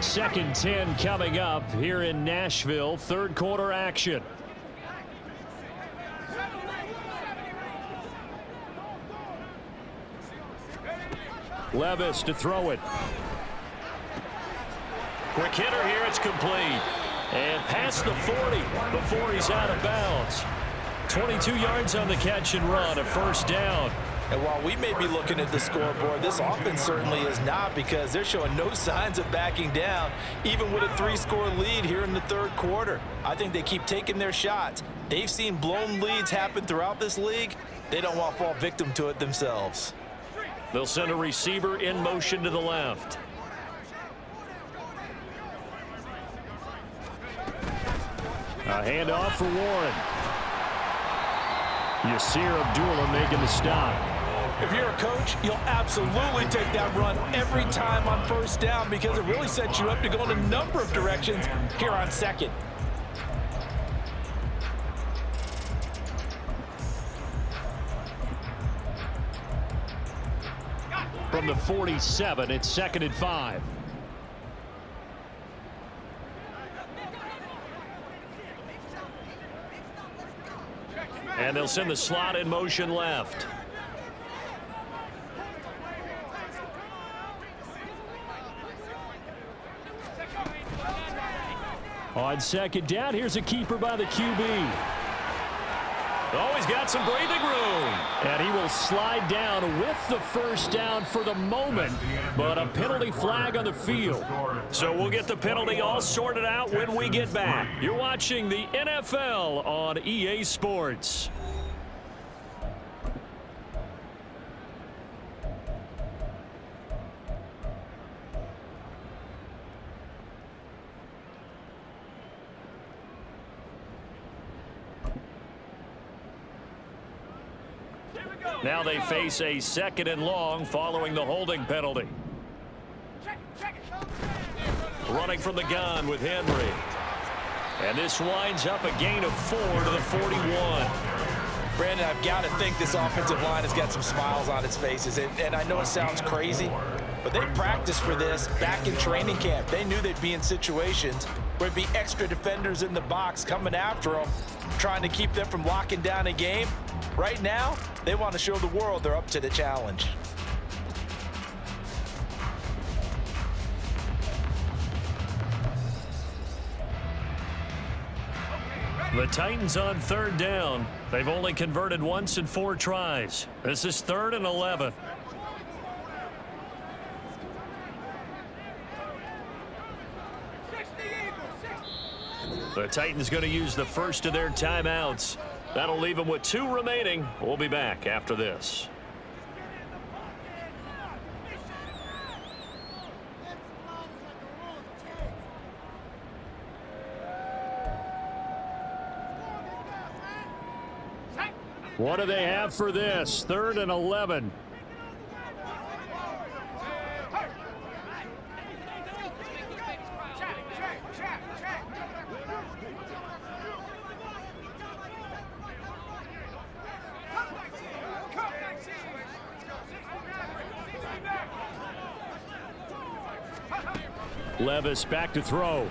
[SPEAKER 1] Second 10 coming up here in Nashville. 3rd quarter action. Levis to throw it. Quick hitter here. It's complete. And past the 40 before he's out of bounds. 22 yards on the catch and run. A 1st down.
[SPEAKER 3] And while we may be looking at the scoreboard, this offense certainly is not, because they're showing no signs of backing down, even with a 3-score lead here in the 3rd quarter. I think they keep taking their shots. They've seen blown leads happen throughout this league. They don't want to fall victim to it themselves.
[SPEAKER 1] They'll send a receiver in motion to the left. A handoff for Warren. Yasir Abdullah making the stop.
[SPEAKER 3] If you're a coach, you'll absolutely take that run every time on 1st down, because it really sets you up to go in a number of directions here on 2nd.
[SPEAKER 1] From the 47, it's 2nd and 5. And they'll send the slot in motion left. On 2nd down, here's a keeper by the QB. Oh, he's got some breathing room. And he will slide down with the 1st down for the moment, but a penalty flag on the field. So we'll get the penalty all sorted out when we get back. You're watching the NFL on EA Sports. Now they face a 2nd and long following the holding penalty. Running from the gun with Henry. And this winds up a gain of 4 to the 41.
[SPEAKER 3] Brandon, I've got to think this offensive line has got some smiles on its faces. And I know it sounds crazy, but they practiced for this back in training camp. They knew they'd be in situations where there'd be extra defenders in the box coming after them, trying to keep them from locking down a game. Right now, they want to show the world they're up to the challenge.
[SPEAKER 1] The Titans on 3rd down. They've only converted once in 4 tries. This is 3rd and 11. The Titans going to use the first of their timeouts. That'll leave them with 2 remaining. We'll be back after this.
[SPEAKER 5] What do they have for this? 3rd and 11. Levis back to throw.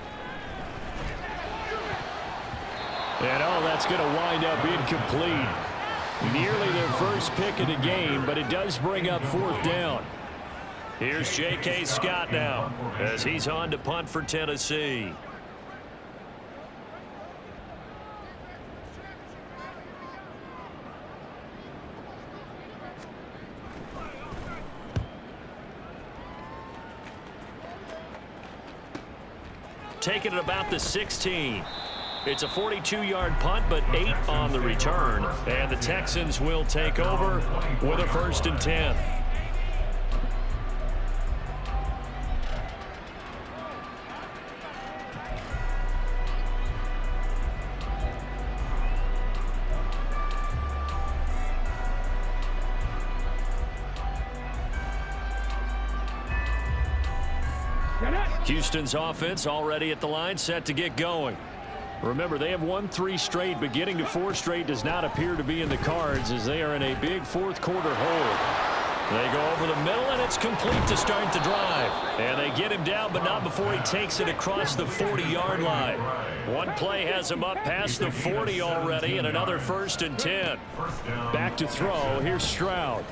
[SPEAKER 5] And that's going to wind up incomplete. Nearly their first pick of the game, but it does bring up 4th down.
[SPEAKER 1] Here's J.K. Scott now as he's on to punt for Tennessee. Taking it about the 16. It's a 42-yard punt, but 8 on the return. And the Texans will take over with a 1st and 10. Houston's offense already at the line, set to get going. Remember, they have won 3 straight, but getting to 4 straight does not appear to be in the cards as they are in a big 4th quarter hole. They go over the middle, and it's complete to start the drive. And they get him down, but not before he takes it across the 40-yard line. One play has him up past the 40 already, and another 1st and 10.
[SPEAKER 5] Back to throw. Here's Stroud.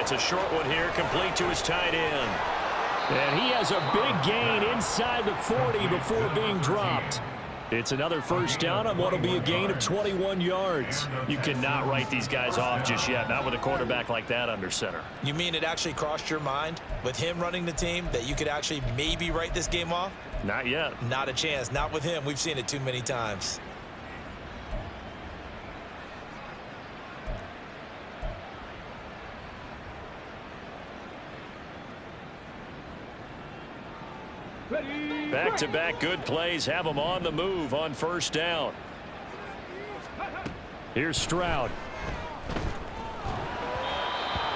[SPEAKER 1] It's a short one here, complete to his tight end.
[SPEAKER 5] And he has a big gain inside the 40 before being dropped. It's another 1st down on what will be a gain of 21 yards.
[SPEAKER 1] You cannot write these guys off just yet, not with a quarterback like that under center.
[SPEAKER 2] You mean it actually crossed your mind with him running the team that you could actually maybe write this game off?
[SPEAKER 1] Not yet.
[SPEAKER 2] Not a chance. Not with him. We've seen it too many times.
[SPEAKER 1] Back-to-back good plays have them on the move on 1st down.
[SPEAKER 5] Here's Stroud.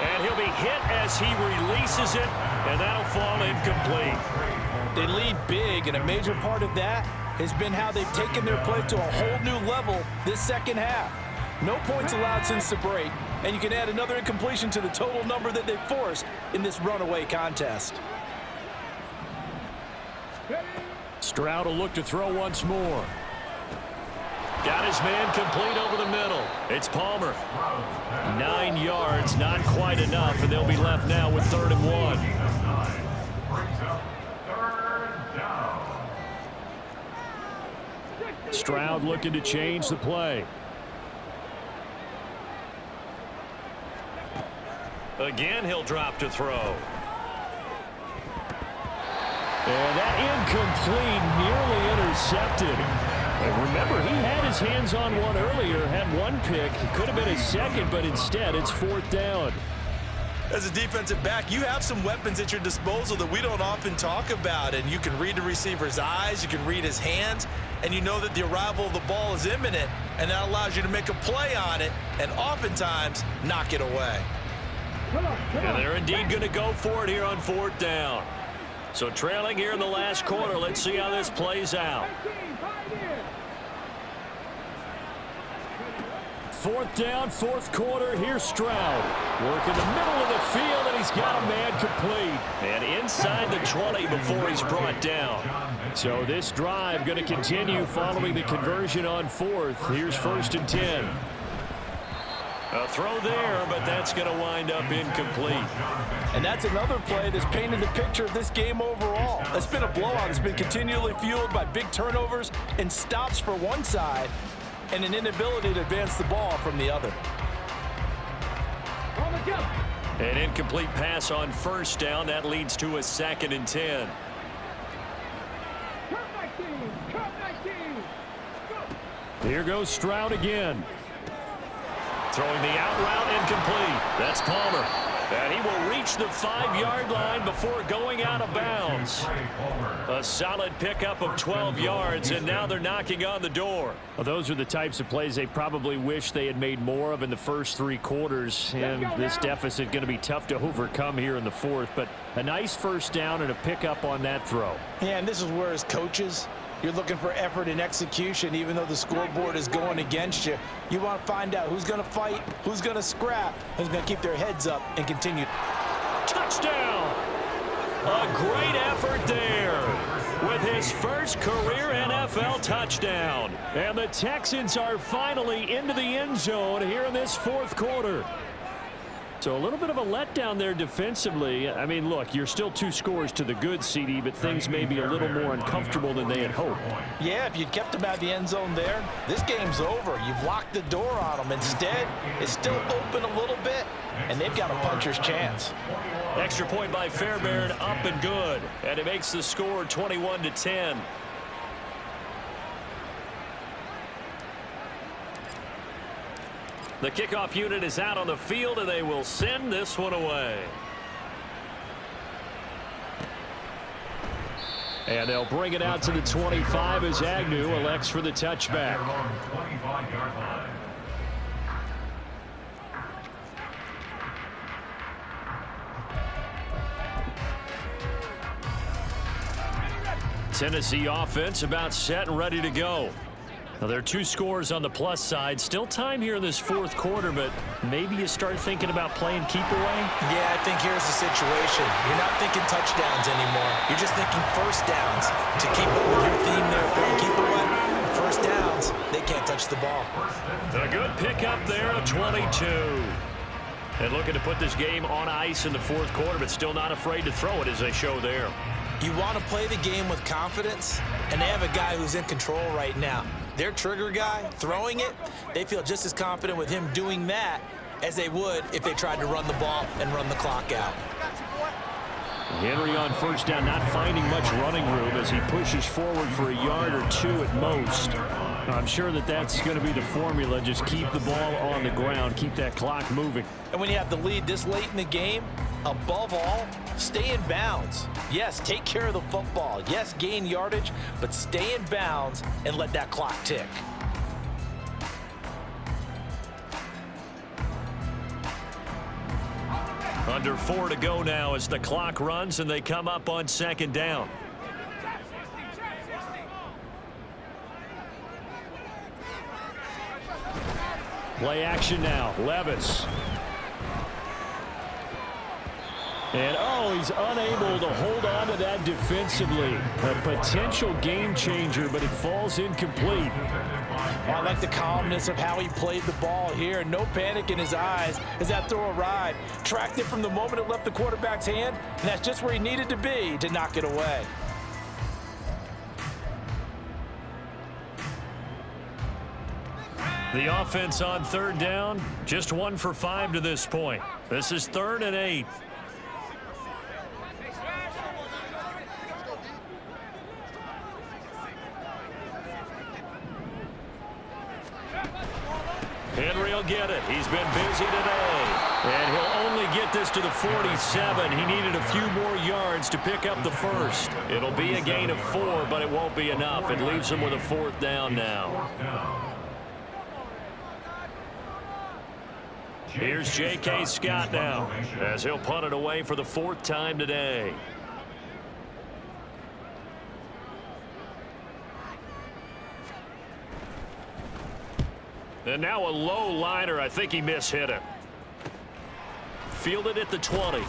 [SPEAKER 1] And he'll be hit as he releases it, and that'll fall incomplete.
[SPEAKER 3] They lead big, and a major part of that has been how they've taken their play to a whole new level this second half. No points allowed since the break, and you can add another incompletion to the total number that they've forced in this runaway contest.
[SPEAKER 5] Stroud will look to throw once more.
[SPEAKER 1] Got his man complete over the middle. It's Palmer. 9 yards, not quite enough, and they'll be left now with 3rd and 1.
[SPEAKER 5] Stroud looking to change the play.
[SPEAKER 1] Again, he'll drop to throw.
[SPEAKER 5] And that incomplete, nearly intercepted. And remember, he had his hands on one earlier, had 1 pick. It could have been his 2nd, but instead it's 4th down.
[SPEAKER 2] As a defensive back, you have some weapons at your disposal that we don't often talk about. And you can read the receiver's eyes, you can read his hands, and you know that the arrival of the ball is imminent, and that allows you to make a play on it and oftentimes knock it away.
[SPEAKER 1] And they're indeed going to go for it here on 4th down. So trailing here in the last quarter, let's see how this plays out.
[SPEAKER 5] 4th down, 4th quarter. Here's Stroud. Working the middle of the field, and he's got a man complete.
[SPEAKER 1] And inside the 20 before he's brought down.
[SPEAKER 5] So this drive going to continue following the conversion on 4th. Here's 1st and 10.
[SPEAKER 1] A throw there, but that's going to wind up incomplete.
[SPEAKER 3] And that's another play that's painted the picture of this game overall. It's been a blowout. It's been continually fueled by big turnovers and stops for one side and an inability to advance the ball from the other.
[SPEAKER 1] An incomplete pass on 1st down. That leads to a 2nd and 10.
[SPEAKER 6] 19. Cut 19. Go.
[SPEAKER 5] Here goes Stroud again.
[SPEAKER 1] Throwing the out route incomplete. That's Palmer. And he will reach the 5-yard line before going out of bounds. A solid pickup of 12 yards, and now they're knocking on the door.
[SPEAKER 5] Well, those are the types of plays they probably wish they had made more of in the first 3 quarters. And this deficit going to be tough to overcome here in the fourth. But a nice first down and a pickup on that throw.
[SPEAKER 2] Yeah, and this is where as coaches, you're looking for effort and execution, even though the scoreboard is going against you. You want to find out who's going to fight, who's going to scrap, who's going to keep their heads up and continue.
[SPEAKER 1] Touchdown! A great effort there with his first career NFL touchdown.
[SPEAKER 5] And the Texans are finally into the end zone here in this fourth quarter. So a little bit of a letdown there defensively. I mean, look, you're still 2 scores to the good, CD, but things may be a little more uncomfortable than they had hoped.
[SPEAKER 2] Yeah, if you'd kept them out of the end zone there, this game's over. You've locked the door on them. Instead, it's still open a little bit, and they've got a puncher's chance.
[SPEAKER 1] Extra point by Fairbairn, up and good. And it makes the score 21-10. The kickoff unit is out on the field, and they will send this one away.
[SPEAKER 5] And they'll bring it out to the 25 as Agnew elects for the touchback. Tennessee offense about set and ready to go. Now, there are 2 scores on the plus side. Still time here in this fourth quarter, but maybe you start thinking about playing keep away?
[SPEAKER 2] Yeah, I think here's the situation. You're not thinking touchdowns anymore. You're just thinking first downs. To keep up with your theme there, playing keep away, first downs, they can't touch the ball.
[SPEAKER 1] A good pickup there of 22. And looking to put this game on ice in the fourth quarter, but still not afraid to throw it as they show there.
[SPEAKER 2] You want to play the game with confidence, and they have a guy who's in control right now. Their trigger guy throwing it, they feel just as confident with him doing that as they would if they tried to run the ball and run the clock out.
[SPEAKER 5] Henry on first down, not finding much running room as he pushes forward for a yard or 2 at most. I'm sure that that's going to be the formula. Just keep the ball on the ground, keep that clock moving.
[SPEAKER 2] And when you have the lead this late in the game, above all, stay in bounds. Yes, take care of the football. Yes, gain yardage, but stay in bounds and let that clock tick.
[SPEAKER 1] Under 4 to go now as the clock runs and they come up on second down.
[SPEAKER 5] Play action now. Levis. And, he's unable to hold on to that defensively. A potential game changer, but it falls incomplete.
[SPEAKER 2] I like the calmness of how he played the ball here. No panic in his eyes as that throw arrived. Tracked it from the moment it left the quarterback's hand, and that's just where he needed to be to knock it away.
[SPEAKER 1] The offense on third down, just 1 for 5 to this point. This is 3rd and 8. Henry will get it. He's been busy today. And he'll only get this to the 47. He needed a few more yards to pick up the first. It'll be a gain of 4, but it won't be enough. It leaves him with a 4th down now. Here's J.K. Scott now as he'll punt it away for the 4th time today. And now a low liner. I think he mishit it. Fielded at the 20. Now a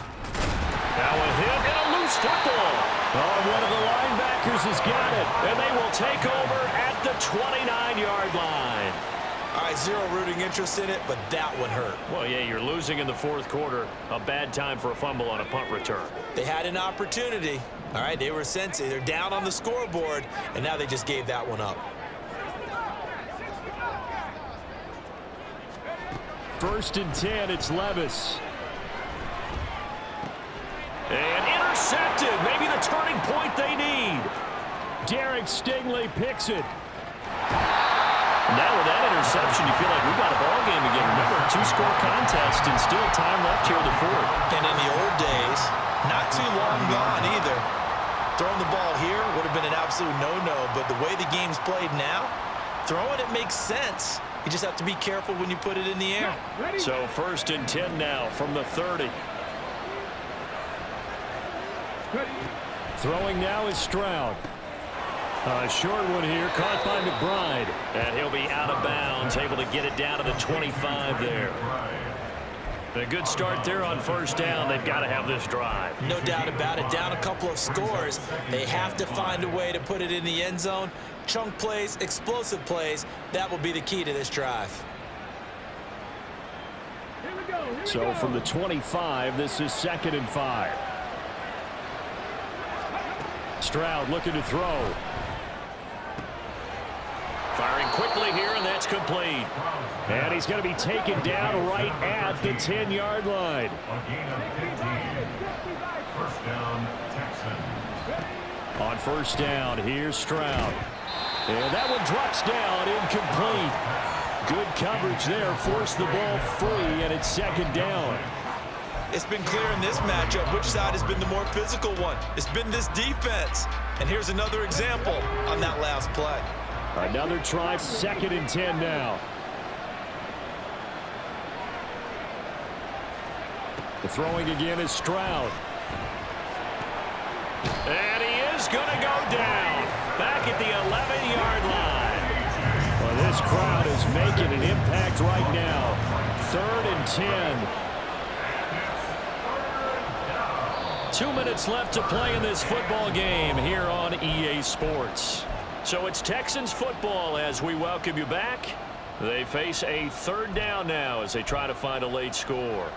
[SPEAKER 1] hit and a loose football.
[SPEAKER 5] One of the linebackers has got it.
[SPEAKER 1] And they will take over at the 29-yard line.
[SPEAKER 2] All right, zero rooting interest in it, but that one hurt.
[SPEAKER 1] Well, yeah, you're losing in the 4th quarter. A bad time for a fumble on a punt return.
[SPEAKER 2] They had an opportunity. All right, they were sensing. They're down on the scoreboard, and now they just gave that one up.
[SPEAKER 5] 1st and 10, it's Levis.
[SPEAKER 1] And intercepted. Maybe the turning point they need.
[SPEAKER 5] Derek Stingley picks it.
[SPEAKER 1] Now with that interception, you feel like we got a ball game again. Remember, a two-score contest and still time left here in the fourth.
[SPEAKER 2] And in the old days, not too long gone either, throwing the ball here would have been an absolute no-no. But the way the game's played now, throwing it makes sense. You just have to be careful when you put it in the air.
[SPEAKER 1] So 1st and 10 now from the 30.
[SPEAKER 5] Throwing now is Stroud. A short one here, caught by McBride.
[SPEAKER 1] And he'll be out of bounds, able to get it down to the 25 there. A good start there on 1st down. They've got to have this drive.
[SPEAKER 2] No doubt about it. Down a couple of scores. They have to find a way to put it in the end zone. Chunk plays, explosive plays. That will be the key to this drive.
[SPEAKER 5] So from the 25, this is 2nd and 5. Stroud looking to throw.
[SPEAKER 1] Firing quickly here, and that's complete.
[SPEAKER 5] And he's going to be taken down right at the 10-yard line.
[SPEAKER 4] A gain of 15. 1st down, Texans.
[SPEAKER 5] On 1st down, here's Stroud. And that one drops down, incomplete. Good coverage there, forced the ball free, and it's 2nd down.
[SPEAKER 2] It's been clear in this matchup which side has been the more physical one. It's been this defense. And here's another example on that last play.
[SPEAKER 5] Another try, 2nd and 10 now. The throwing again is Stroud.
[SPEAKER 1] And he is going to go down. Back at the 11-yard line.
[SPEAKER 5] Well, this crowd is making an impact right now. 3rd and 10.
[SPEAKER 1] 2 minutes left to play in this football game here on EA Sports. So it's Texans football as we welcome you back. They face a 3rd down now as they try to find a late score.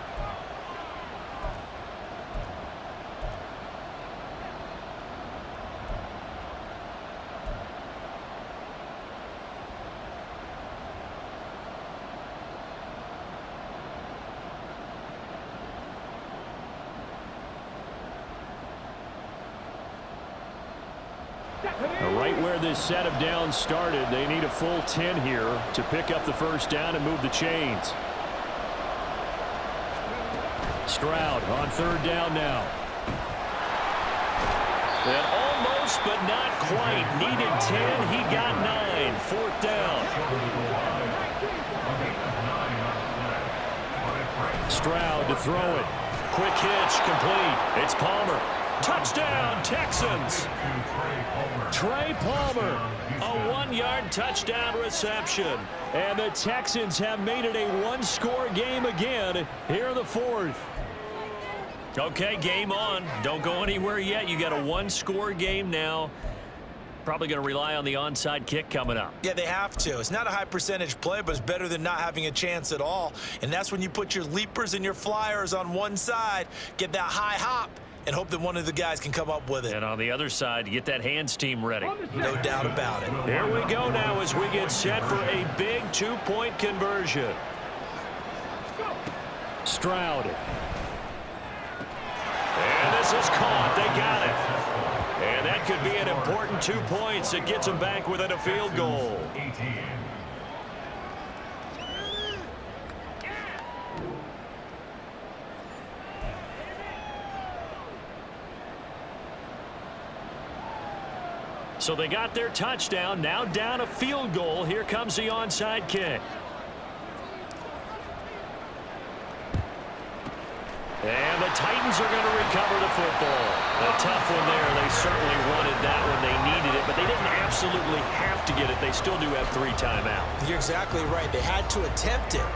[SPEAKER 5] Right where this set of downs started, they need a full 10 here to pick up the 1st down and move the chains. Stroud on 3rd down now.
[SPEAKER 1] And almost, but not quite. Needed 10. He got 9. 4th down.
[SPEAKER 5] Stroud to throw it.
[SPEAKER 1] Quick hitch, complete. It's Palmer. Touchdown, Texans.
[SPEAKER 5] Trey Palmer.
[SPEAKER 1] A 1-yard touchdown reception.
[SPEAKER 5] And the Texans have made it a one-score game again here in the 4th.
[SPEAKER 1] Okay, game on. Don't go anywhere yet. You got a one-score game now. Probably going to rely on the onside kick coming up.
[SPEAKER 2] Yeah, they have to. It's not a high percentage play, but it's better than not having a chance at all. And that's when you put your leapers and your flyers on one side, get that high hop, and hope that one of the guys can come up with it.
[SPEAKER 1] And on the other side, get that hands team ready.
[SPEAKER 2] No doubt about it.
[SPEAKER 1] Here we go now as we get set for a big 2-point conversion.
[SPEAKER 5] Stroud.
[SPEAKER 1] And this is caught. They got it. And that could be an important 2 points. It gets them back within a field goal.
[SPEAKER 4] 18.
[SPEAKER 1] So they got their touchdown. Now down a field goal. Here comes the onside kick. And the Titans are going to recover the football. A tough one there. They certainly wanted that when they needed it, but they didn't absolutely have to get it. They still do have 3 timeouts.
[SPEAKER 2] You're exactly right. They had to attempt it.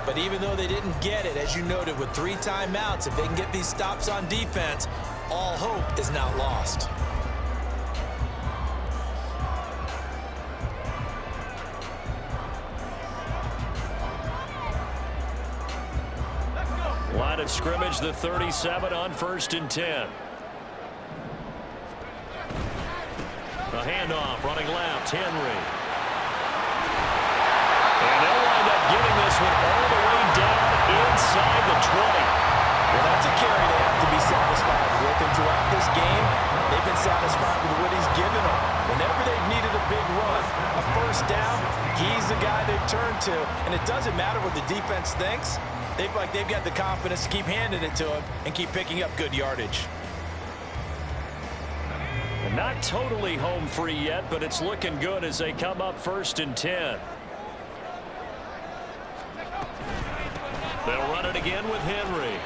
[SPEAKER 2] But even though they didn't get it, as you noted, with 3 timeouts, if they can get these stops on defense, all hope is not lost.
[SPEAKER 1] Line of scrimmage, the 37 on 1st and 10. A handoff, running left, Henry. And they'll wind up getting this one all the way down inside the 20.
[SPEAKER 2] Well, that's a carry they have to be satisfied with. And throughout this game, they've been satisfied with what he's given them. When to, and it doesn't matter what the defense thinks. They've got the confidence to keep handing it to him and keep picking up good yardage.
[SPEAKER 1] Not totally home free yet, but it's looking good as they come up 1st and 10. They'll run it again with Henry.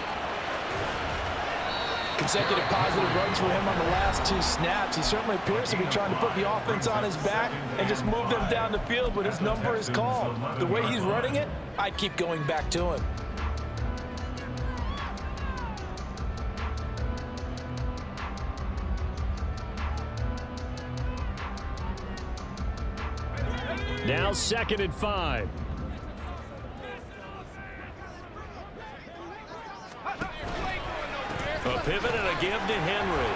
[SPEAKER 3] Consecutive positive runs for him on the last 2 snaps. He certainly appears to be trying to put the offense on his back and just move them down the field, but his number is called. The way he's running it, I'd keep going back to him.
[SPEAKER 5] Now 2nd and 5.
[SPEAKER 1] A pivot and a give to Henry.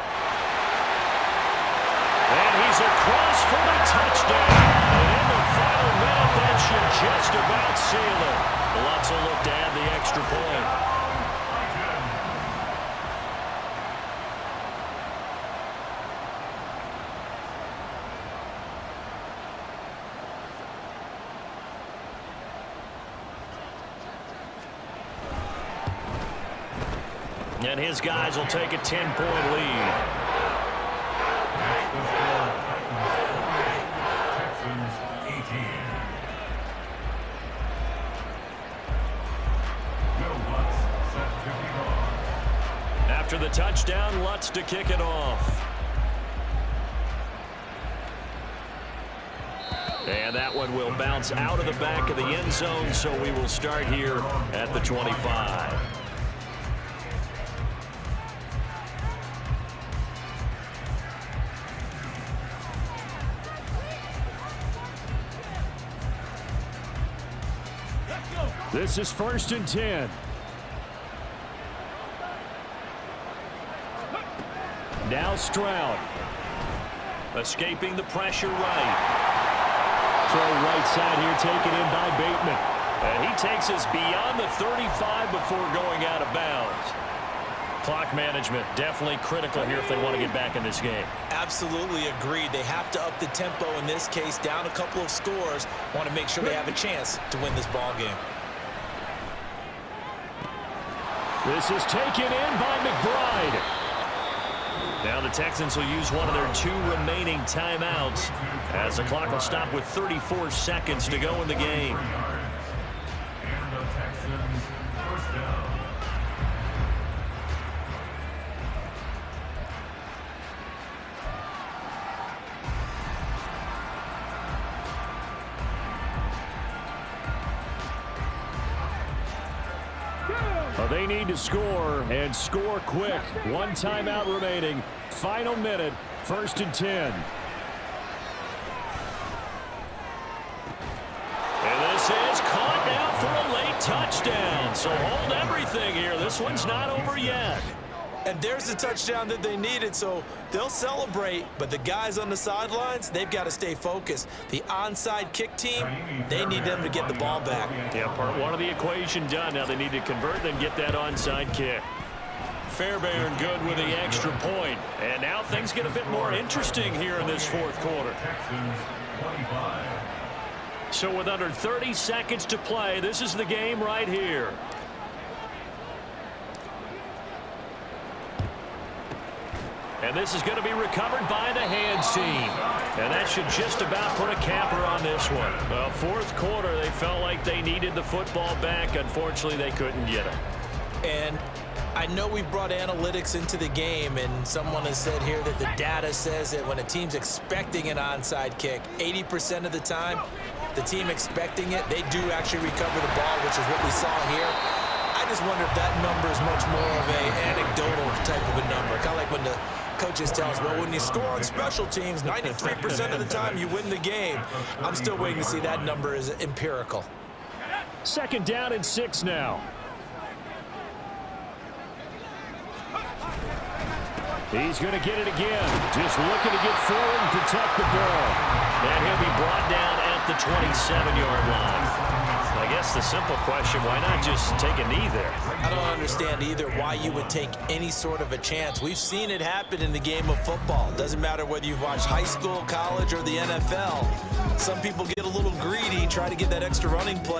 [SPEAKER 1] And he's across for the touchdown. And in the final minute, that should just about seal it. Lots of look to add the extra point. And his guys will take a 10-point lead.
[SPEAKER 4] Texans 18.
[SPEAKER 1] After the touchdown, Lutz to kick it off. And that one will bounce out of the back of the end zone, so we will start here at the 25.
[SPEAKER 5] This is 1st and 10. Now Stroud.
[SPEAKER 1] Escaping the pressure right.
[SPEAKER 5] Throw right side here taken in by Bateman.
[SPEAKER 1] And he takes us beyond the 35 before going out of bounds. Clock management definitely critical here if they want to get back in this game.
[SPEAKER 2] Absolutely agreed. They have to up the tempo in this case, down a couple of scores. Want to make sure they have a chance to win this ball game.
[SPEAKER 5] This is taken in by McBride.
[SPEAKER 1] Now the Texans will use one of their 2 remaining timeouts as the clock will stop with 34 seconds to go in the game.
[SPEAKER 4] And the Texans first down.
[SPEAKER 5] They need to score, and score quick. 1 timeout remaining. Final minute, 1st and 10.
[SPEAKER 1] And this is caught now for a late touchdown. So hold everything here. This one's not over yet.
[SPEAKER 2] And there's the touchdown that they needed, so they'll celebrate. But the guys on the sidelines, they've got to stay focused. The onside kick team, they need them to get the ball back.
[SPEAKER 1] Yeah, part 1 of the equation done. Now they need to convert, then get that onside kick. Fairbairn good with the extra point. And now things get a bit more interesting here in this 4th quarter.
[SPEAKER 4] Texans 25.
[SPEAKER 1] So with under 30 seconds to play, this is the game right here. And this is going to be recovered by the hands team. And that should just about put a capper on this one. 4th quarter, they felt like they needed the football back. Unfortunately, they couldn't get it.
[SPEAKER 2] And I know we've brought analytics into the game, and someone has said here that the data says that when a team's expecting an onside kick, 80% of the time, the team expecting it, they do actually recover the ball, which is what we saw here. I just wonder if that number is much more of an anecdotal type of a number. Kind of like when the coaches tell us, well, when you score on special teams, 93% of the time you win the game. I'm still waiting to see that number is empirical.
[SPEAKER 5] 2nd down and 6 now. He's going to get it again. Just looking to get forward and protect the ball.
[SPEAKER 1] And he'll be brought down at the 27-yard line. I guess the simple question, why not just take a knee there?
[SPEAKER 2] I don't understand either why you would take any sort of a chance. We've seen it happen in the game of football. Doesn't matter whether you've watched high school, college, or the NFL. Some people get a little greedy, try to get that extra running play.